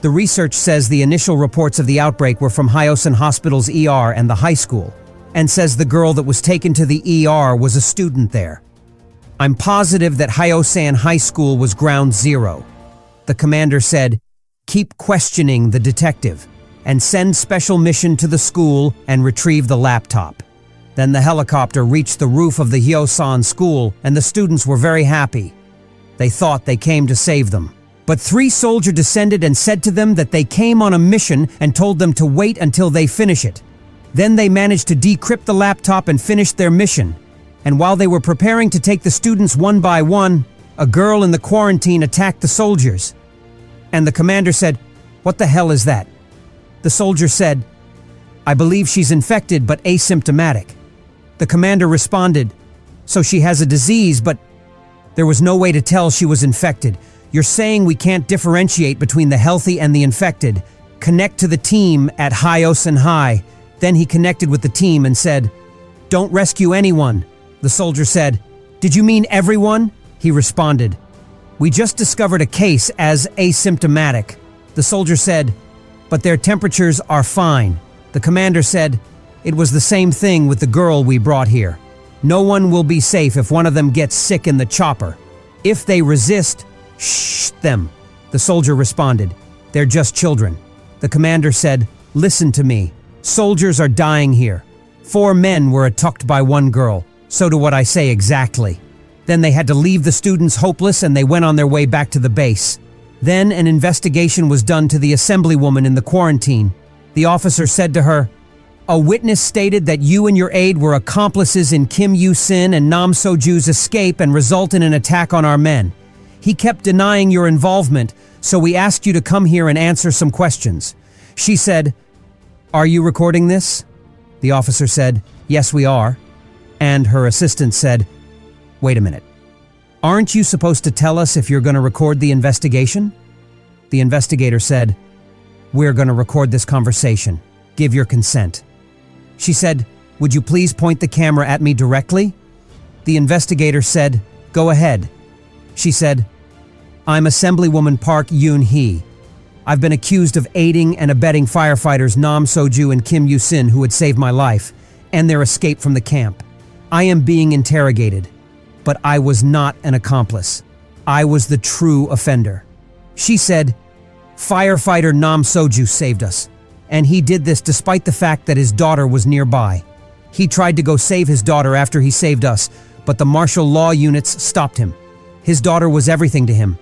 "The research says the initial reports of the outbreak were from Hyo-san Hospital's ER and the high school, and says the girl that was taken to the ER was a student there. I'm positive that Hyo-san High School was ground zero." The commander said, "Keep questioning the detective, and send special mission to the school and retrieve the laptop." Then the helicopter reached the roof of the Hyo-san school, and the students were very happy. They thought they came to save them. But 3 soldiers descended and said to them that they came on a mission and told them to wait until they finish it. Then they managed to decrypt the laptop and finished their mission. And while they were preparing to take the students one by one, a girl in the quarantine attacked the soldiers. And the commander said, "What the hell is that?" The soldier said, "I believe she's infected but asymptomatic." The commander responded, "So she has a disease, but there was no way to tell she was infected. You're saying we can't differentiate between the healthy and the infected. Connect to the team at Hyo-san High." Then he connected with the team and said, "Don't rescue anyone." The soldier said, "Did you mean everyone?" He responded, "We just discovered a case as asymptomatic." The soldier said, "But their temperatures are fine." The commander said, "It was the same thing with the girl we brought here. No one will be safe if one of them gets sick in the chopper. If they resist, shh them." The soldier responded, "They're just children." The commander said, "Listen to me. Soldiers are dying here. 4 men were attacked by 1 girl. So do what I say exactly." Then they had to leave the students hopeless and they went on their way back to the base. Then an investigation was done to the assemblywoman in the quarantine. The officer said to her, A witness stated that you and your aide were accomplices in Kim Yu-sin and Nam So-ju's escape and result in an attack on our men. He kept denying your involvement, so we asked you to come here and answer some questions. She said, "Are you recording this?" The officer said, "Yes, we are." And her assistant said, "Wait a minute. Aren't you supposed to tell us if you're going to record the investigation?" The investigator said, "We're going to record this conversation. Give your consent." She said, "Would you please point the camera at me directly?" The investigator said, "Go ahead." She said, "I'm Assemblywoman Park Yoon-hee. I've been accused of aiding and abetting firefighters Nam So-ju and Kim Yu-sin who had saved my life, and their escape from the camp. I am being interrogated, but I was not an accomplice. I was the true offender." She said, "Firefighter Nam So-ju saved us, and he did this despite the fact that his daughter was nearby. He tried to go save his daughter after he saved us, but the martial law units stopped him. His daughter was everything to him.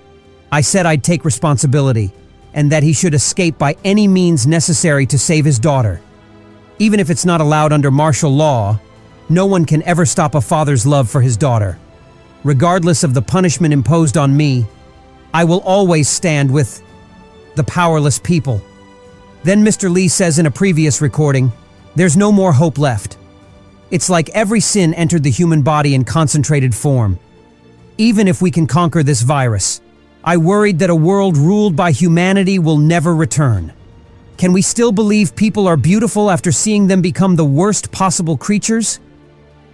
I said I'd take responsibility, and that he should escape by any means necessary to save his daughter. Even if it's not allowed under martial law, no one can ever stop a father's love for his daughter. Regardless of the punishment imposed on me, I will always stand with the powerless people." Then Mr. Lee says in a previous recording, "There's no more hope left. It's like every sin entered the human body in concentrated form. Even if we can conquer this virus, I worried that a world ruled by humanity will never return. Can we still believe people are beautiful after seeing them become the worst possible creatures?"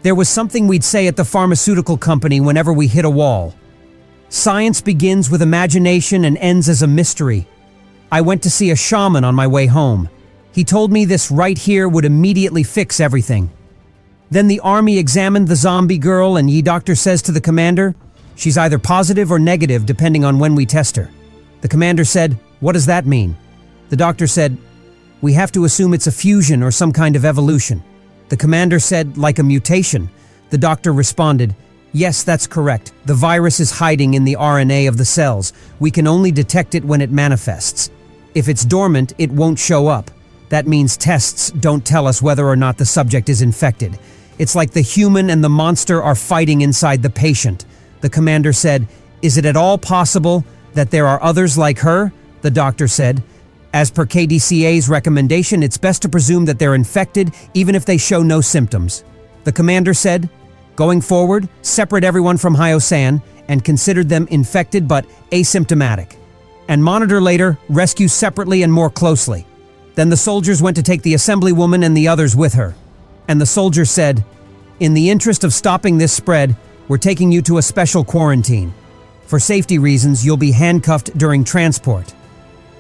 There was something we'd say at the pharmaceutical company whenever we hit a wall. Science begins with imagination and ends as a mystery. I went to see a shaman on my way home. He told me this right here would immediately fix everything. Then the army examined the zombie girl and ye doctor says to the commander, "She's either positive or negative depending on when we test her." The commander said, "What does that mean?" The doctor said, "We have to assume it's a fusion or some kind of evolution." The commander said, "Like a mutation." The doctor responded, "Yes, that's correct. The virus is hiding in the RNA of the cells. We can only detect it when it manifests. If it's dormant, it won't show up. That means tests don't tell us whether or not the subject is infected. It's like the human and the monster are fighting inside the patient." The commander said, "Is it at all possible that there are others like her?" The doctor said, "As per KDCA's recommendation, it's best to presume that they're infected even if they show no symptoms." The commander said, "Going forward, separate everyone from Hyosan and consider them infected but asymptomatic. And monitor later, rescue separately and more closely." Then the soldiers went to take the assemblywoman and the others with her. And the soldier said, "In the interest of stopping this spread, we're taking you to a special quarantine. For safety reasons, you'll be handcuffed during transport."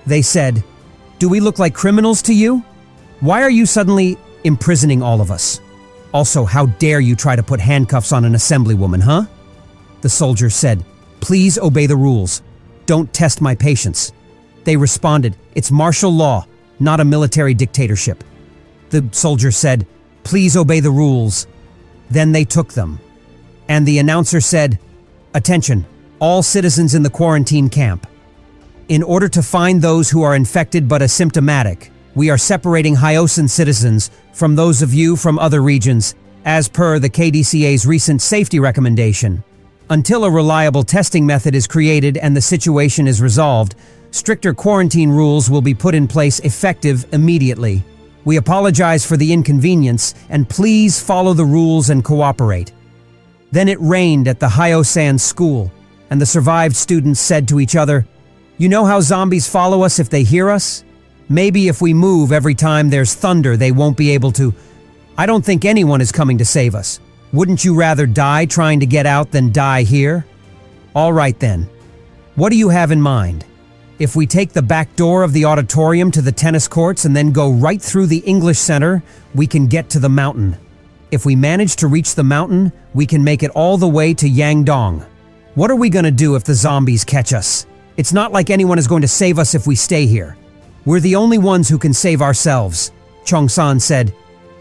They said, "Do we look like criminals to you? Why are you suddenly imprisoning all of us? Also, how dare you try to put handcuffs on an assemblywoman, huh?" The soldier said, "Please obey the rules. Don't test my patience." They responded, "It's martial law, not a military dictatorship." The soldier said, "Please obey the rules." Then they took them. And the announcer said, "Attention, all citizens in the quarantine camp. In order to find those who are infected but asymptomatic, we are separating Hyosan citizens from those of you from other regions, as per the KDCA's recent safety recommendation. Until a reliable testing method is created and the situation is resolved, stricter quarantine rules will be put in place effective immediately. We apologize for the inconvenience and please follow the rules and cooperate." Then it rained at the Hyosan school, and the survived students said to each other, "You know how zombies follow us if they hear us? Maybe if we move every time there's thunder, they won't be able to. I don't think anyone is coming to save us. Wouldn't you rather die trying to get out than die here? All right then. What do you have in mind? If we take the back door of the auditorium to the tennis courts and then go right through the English Center, we can get to the mountain. If we manage to reach the mountain, we can make it all the way to Yangdong. What are we going to do if the zombies catch us? It's not like anyone is going to save us if we stay here. We're the only ones who can save ourselves," Chong-san said.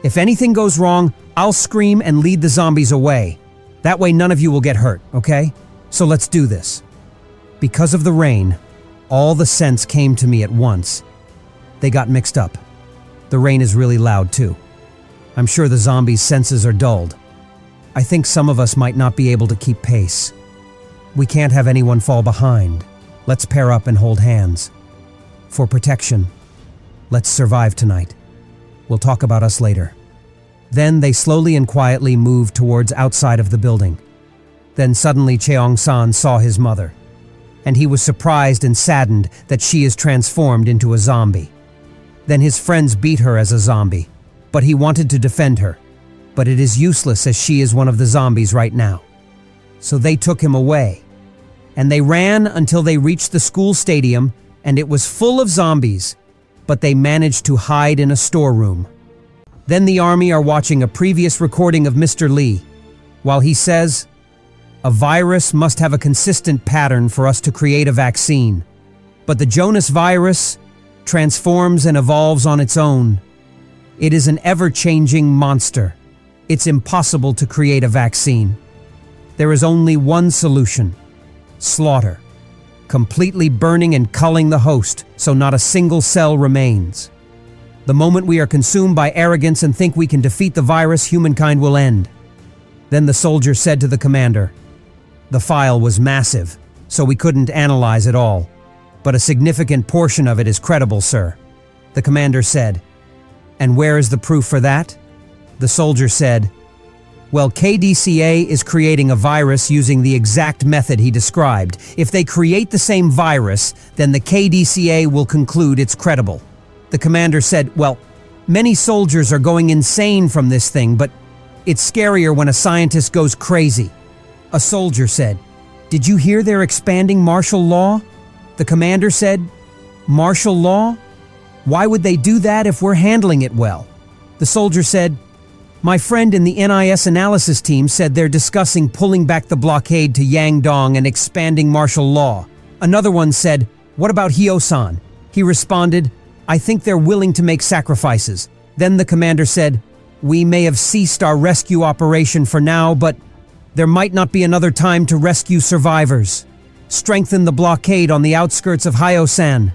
"If anything goes wrong, I'll scream and lead the zombies away. That way none of you will get hurt, okay? So let's do this." Because of the rain, all the scents came to me at once. They got mixed up. The rain is really loud too. I'm sure the zombies' senses are dulled. I think some of us might not be able to keep pace. We can't have anyone fall behind. Let's pair up and hold hands. For protection, let's survive tonight. We'll talk about us later." Then they slowly and quietly moved towards outside of the building. Then suddenly Cheong-san saw his mother, and he was surprised and saddened that she is transformed into a zombie. Then his friends beat her as a zombie, but he wanted to defend her. But it is useless as she is one of the zombies right now. So they took him away, and they ran until they reached the school stadium, and it was full of zombies, but they managed to hide in a storeroom. Then the army are watching a previous recording of Mr. Lee, while he says, "A virus must have a consistent pattern for us to create a vaccine. But the Jonas virus transforms and evolves on its own. It is an ever-changing monster. It's impossible to create a vaccine. There is only one solution: slaughter, completely burning and culling the host so not a single cell remains. The moment we are consumed by arrogance and think we can defeat the virus, humankind will end." Then the soldier said to the commander, "The file was massive, so we couldn't analyze it all. But a significant portion of it is credible, sir." The commander said, "And where is the proof for that?" The soldier said, "Well, KDCA is creating a virus using the exact method he described. If they create the same virus, then the KDCA will conclude it's credible." The commander said, "Well, many soldiers are going insane from this thing, but it's scarier when a scientist goes crazy." A soldier said, "Did you hear they're expanding martial law?" The commander said, "Martial law? Why would they do that if we're handling it well?" The soldier said, "My friend in the NIS analysis team said they're discussing pulling back the blockade to Yangdong and expanding martial law." Another one said, "What about Hyo-san?" He responded, "I think they're willing to make sacrifices." Then the commander said, "We may have ceased our rescue operation for now, but there might not be another time to rescue survivors. Strengthen the blockade on the outskirts of Hyo-san.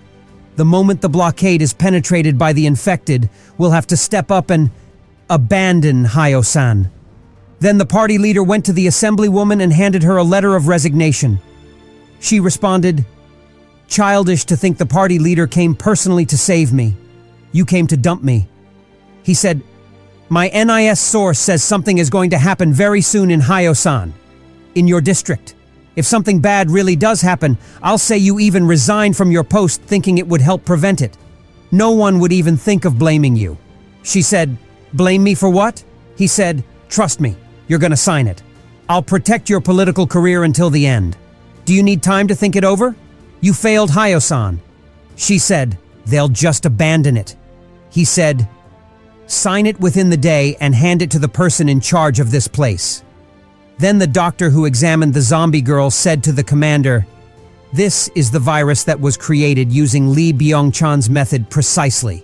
The moment the blockade is penetrated by the infected, we'll have to step up and abandon Hyo-san." Then the party leader went to the assemblywoman and handed her a letter of resignation. She responded, "Childish to think the party leader came personally to save me. You came to dump me." He said, "My NIS source says something is going to happen very soon in Hyo-san, in your district. If something bad really does happen, I'll say you even resigned from your post thinking it would help prevent it. No one would even think of blaming you." She said, "Blame me for what?" He said, "Trust me, you're gonna sign it. I'll protect your political career until the end. Do you need time to think it over? You failed Hyo-san." She said, "They'll just abandon it." He said, "Sign it within the day and hand it to the person in charge of this place." Then the doctor who examined the zombie girl said to the commander, "This is the virus that was created using Lee Byung-chan's method precisely.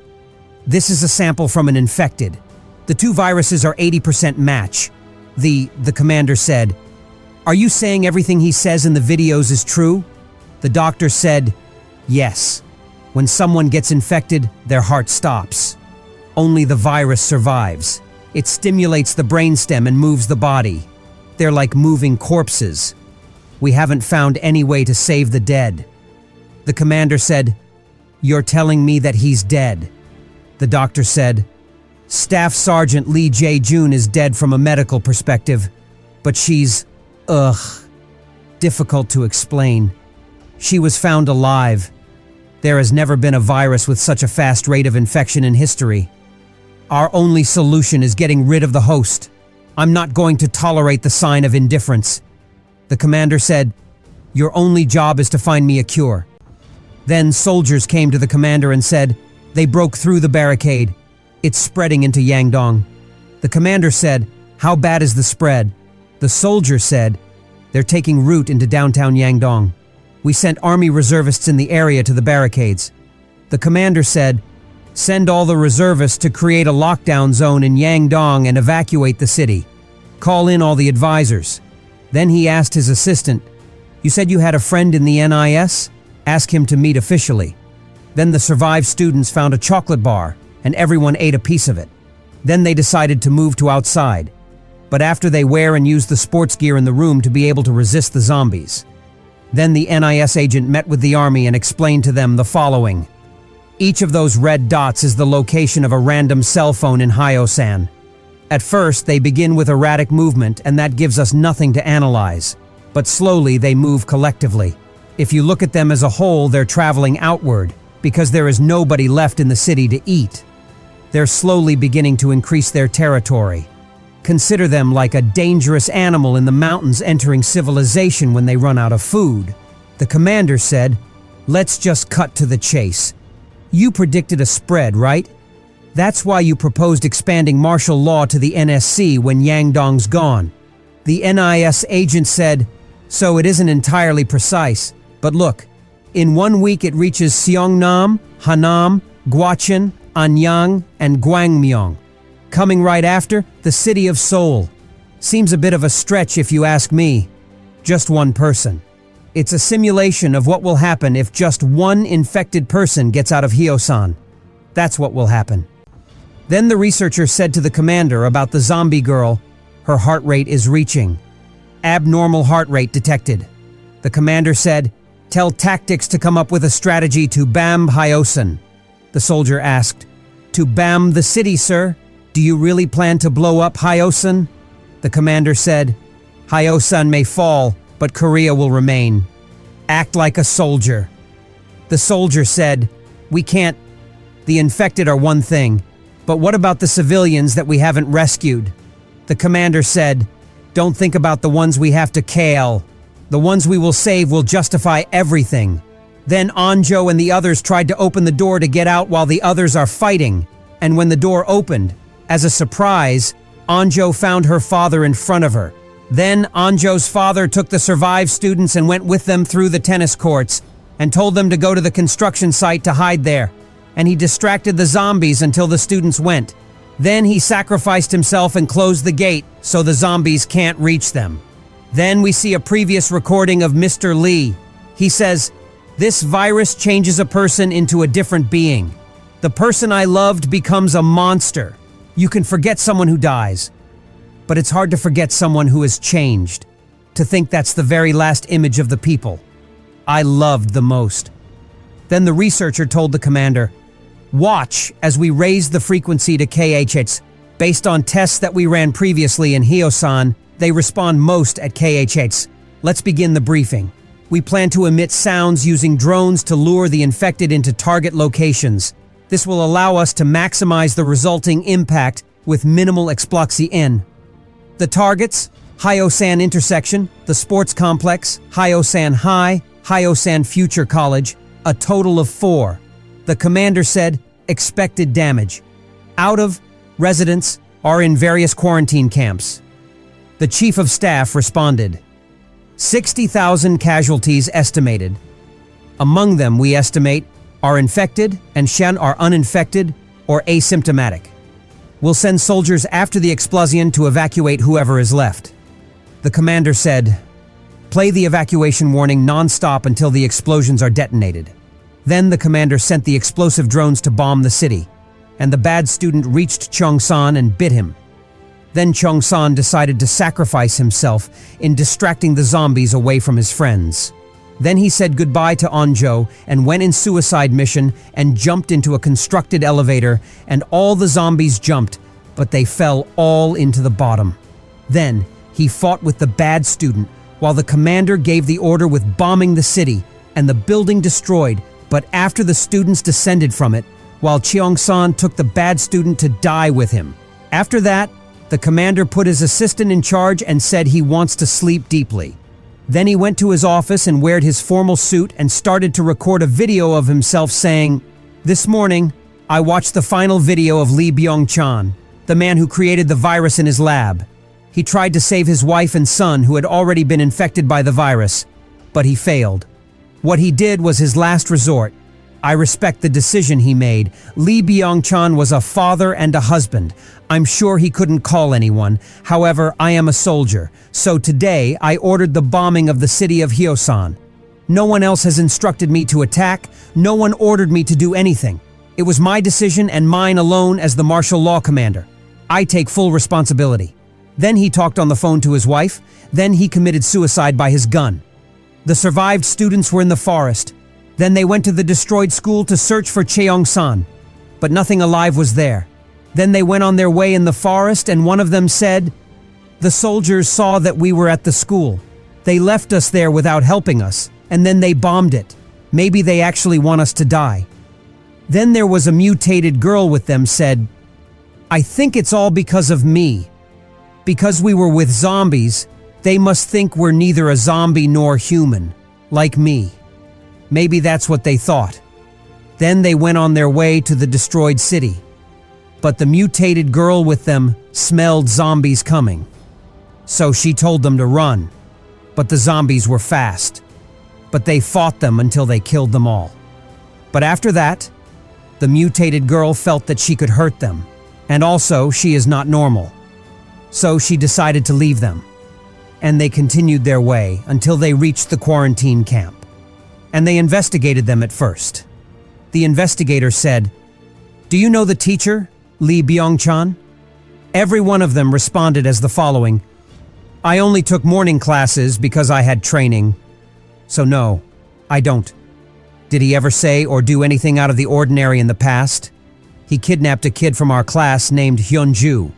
This is a sample from an infected. The two viruses are 80% match." The commander said, "Are you saying everything he says in the videos is true?" The doctor said, "Yes. When someone gets infected, their heart stops. Only the virus survives. It stimulates the brainstem and moves the body. They're like moving corpses. We haven't found any way to save the dead." The commander said, "You're telling me that he's dead?" The doctor said, "Staff Sergeant Lee Jae-jun is dead from a medical perspective, but she's, difficult to explain. She was found alive. There has never been a virus with such a fast rate of infection in history. Our only solution is getting rid of the host. I'm not going to tolerate the sign of indifference." The commander said, "Your only job is to find me a cure." Then soldiers came to the commander and said, "They broke through the barricade. It's spreading into Yangdong." The commander said, "How bad is the spread?" The soldiers said, "They're taking root into downtown Yangdong. We sent army reservists in the area to the barricades." The commander said, "Send all the reservists to create a lockdown zone in Yangdong and evacuate the city. Call in all the advisors." Then he asked his assistant, "You said you had a friend in the NIS? Ask him to meet officially." Then the survived students found a chocolate bar, and everyone ate a piece of it. Then they decided to move to outside, but after they wear and use the sports gear in the room to be able to resist the zombies. Then the NIS agent met with the army and explained to them the following. Each of those red dots is the location of a random cell phone in Hyosan. At first, they begin with erratic movement, and that gives us nothing to analyze. But slowly, they move collectively. If you look at them as a whole, they're traveling outward, because there is nobody left in the city to eat. They're slowly beginning to increase their territory. Consider them like a dangerous animal in the mountains entering civilization when they run out of food. The commander said, "Let's just cut to the chase. You predicted a spread, right? That's why you proposed expanding martial law to the NSC when Yangdong's gone." The NIS agent said, "So it isn't entirely precise, but look, in 1 week it reaches Seongnam, Hanam, Gwacheon, Anyang, and Gwangmyeong. Coming right after, the city of Seoul. Seems a bit of a stretch if you ask me. Just one person. It's a simulation of what will happen if just one infected person gets out of Hyosan. That's what will happen." Then the researcher said to the commander about the zombie girl, "Her heart rate is reaching. Abnormal heart rate detected." The commander said, "Tell tactics to come up with a strategy to BAM Hyosan." The soldier asked, "To BAM the city, sir? Do you really plan to blow up Hyosan?" The commander said, "Hyosan may fall, but Korea will remain. Act like a soldier." The soldier said, "We can't. The infected are one thing, but what about the civilians that we haven't rescued?" The commander said, "Don't think about the ones we have to kill. The ones we will save will justify everything." Then Anjo and the others tried to open the door to get out while the others are fighting, and when the door opened, as a surprise, Anjo found her father in front of her. Then Anjo's father took the survived students and went with them through the tennis courts and told them to go to the construction site to hide there, and he distracted the zombies until the students went. Then he sacrificed himself and closed the gate so the zombies can't reach them. Then we see a previous recording of Mr. Lee. He says, "This virus changes a person into a different being. The person I loved becomes a monster. You can forget someone who dies, but it's hard to forget someone who has changed. To think that's the very last image of the people I loved the most." Then the researcher told the commander, "Watch as we raise the frequency to KHH. Based on tests that we ran previously in Hyosan, they respond most at KHH. Let's begin the briefing. We plan to emit sounds using drones to lure the infected into target locations. This will allow us to maximize the resulting impact with minimal explosion. The targets: Hyosan Intersection, the Sports Complex, Hyosan High, Hyosan Future College, a total of 4. The commander said, "Expected damage. Out of residents are in various quarantine camps." The chief of staff responded, 60,000 casualties estimated. Among them, we estimate, are infected and Shen are uninfected or asymptomatic. We'll send soldiers after the explosion to evacuate whoever is left. The commander said, "Play the evacuation warning non-stop until the explosions are detonated." Then the commander sent the explosive drones to bomb the city, and the bad student reached Cheongsan and bit him. Then Cheongsan decided to sacrifice himself in distracting the zombies away from his friends. Then he said goodbye to Anjo and went in suicide mission and jumped into a constructed elevator, and all the zombies jumped, but they fell all into the bottom. Then he fought with the bad student while the commander gave the order with bombing the city and the building destroyed, but after the students descended from it, while Cheongsan took the bad student to die with him. After that, the commander put his assistant in charge and said he wants to sleep deeply. Then he went to his office and wore his formal suit and started to record a video of himself saying, "This morning, I watched the final video of Lee Byung-chan, the man who created the virus in his lab. He tried to save his wife and son who had already been infected by the virus, but he failed. What he did was his last resort. I respect the decision he made. Lee Byung-chan was a father and a husband. I'm sure he couldn't call anyone. However, I am a soldier. So today, I ordered the bombing of the city of Hyosan. No one else has instructed me to attack. No one ordered me to do anything. It was my decision and mine alone as the martial law commander. I take full responsibility. Then he talked on the phone to his wife. Then he committed suicide by his gun. The survived students were in the forest. Then they went to the destroyed school to search for Cheong-san, but nothing alive was there. Then they went on their way in the forest, and one of them said, "The soldiers saw that we were at the school. They left us there without helping us, and then they bombed it. Maybe they actually want us to die." Then there was a mutated girl with them said, "I think it's all because of me. Because we were with zombies, they must think we're neither a zombie nor human, like me." Maybe that's what they thought. Then they went on their way to the destroyed city. But the mutated girl with them smelled zombies coming. So she told them to run. But the zombies were fast. But they fought them until they killed them all. But after that, the mutated girl felt that she could hurt them. And also, she is not normal. So she decided to leave them. And they continued their way until they reached the quarantine camp. And they investigated them at first. The investigator said, "Do you know the teacher, Lee Byung-chan?" Every one of them responded as the following: "I only took morning classes because I had training. So no, I don't." Did he ever say or do anything out of the ordinary in the past? He kidnapped a kid from our class named Hyunju.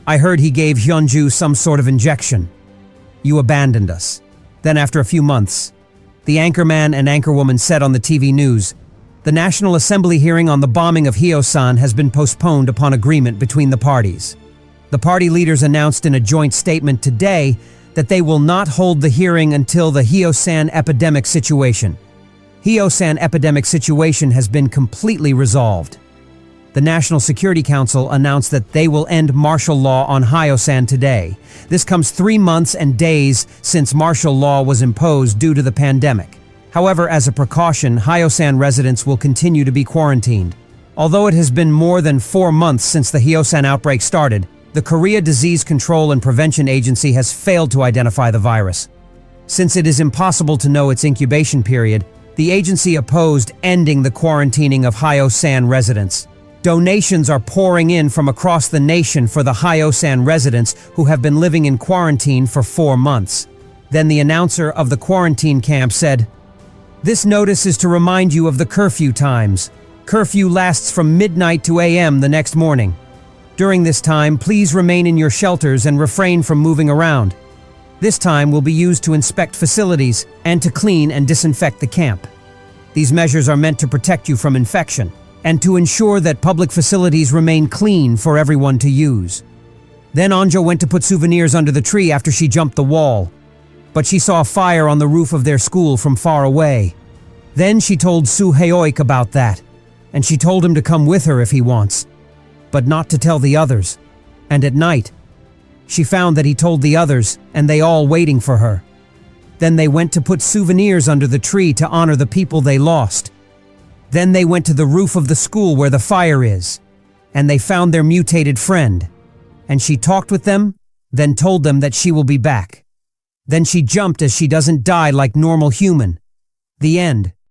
I heard he gave Hyunju some sort of injection. You abandoned us. Then after a few months, the anchorman and anchorwoman said on the TV news, "The National Assembly hearing on the bombing of Hyo-san has been postponed upon agreement between the parties." The party leaders announced in a joint statement today that they will not hold the hearing until the Hyo-san epidemic situation. Hyo-san epidemic situation has been completely resolved. The National Security Council announced that they will end martial law on Hyo-san today. This comes 3 months and days since martial law was imposed due to the pandemic. However, as a precaution, Hyo-san residents will continue to be quarantined. Although it has been more than 4 months since the Hyo-san outbreak started, the Korea Disease Control and Prevention Agency has failed to identify the virus. Since it is impossible to know its incubation period, the agency opposed ending the quarantining of Hyo-san residents. Donations are pouring in from across the nation for the Hyo-san residents who have been living in quarantine for 4 months. Then the announcer of the quarantine camp said, "This notice is to remind you of the curfew times. Curfew lasts from midnight to AM the next morning. During this time, please remain in your shelters and refrain from moving around. This time will be used to inspect facilities and to clean and disinfect the camp. These measures are meant to protect you from infection and to ensure that public facilities remain clean for everyone to use." Then Anjo went to put souvenirs under the tree after she jumped the wall. But she saw a fire on the roof of their school from far away. Then she told Soo Hae-oik about that, and she told him to come with her if he wants, but not to tell the others. And at night, she found that he told the others, and they all waiting for her. Then they went to put souvenirs under the tree to honor the people they lost. Then they went to the roof of the school where the fire is, and they found their mutated friend. And she talked with them, then told them that she will be back. Then she jumped as she doesn't die like normal human. The end.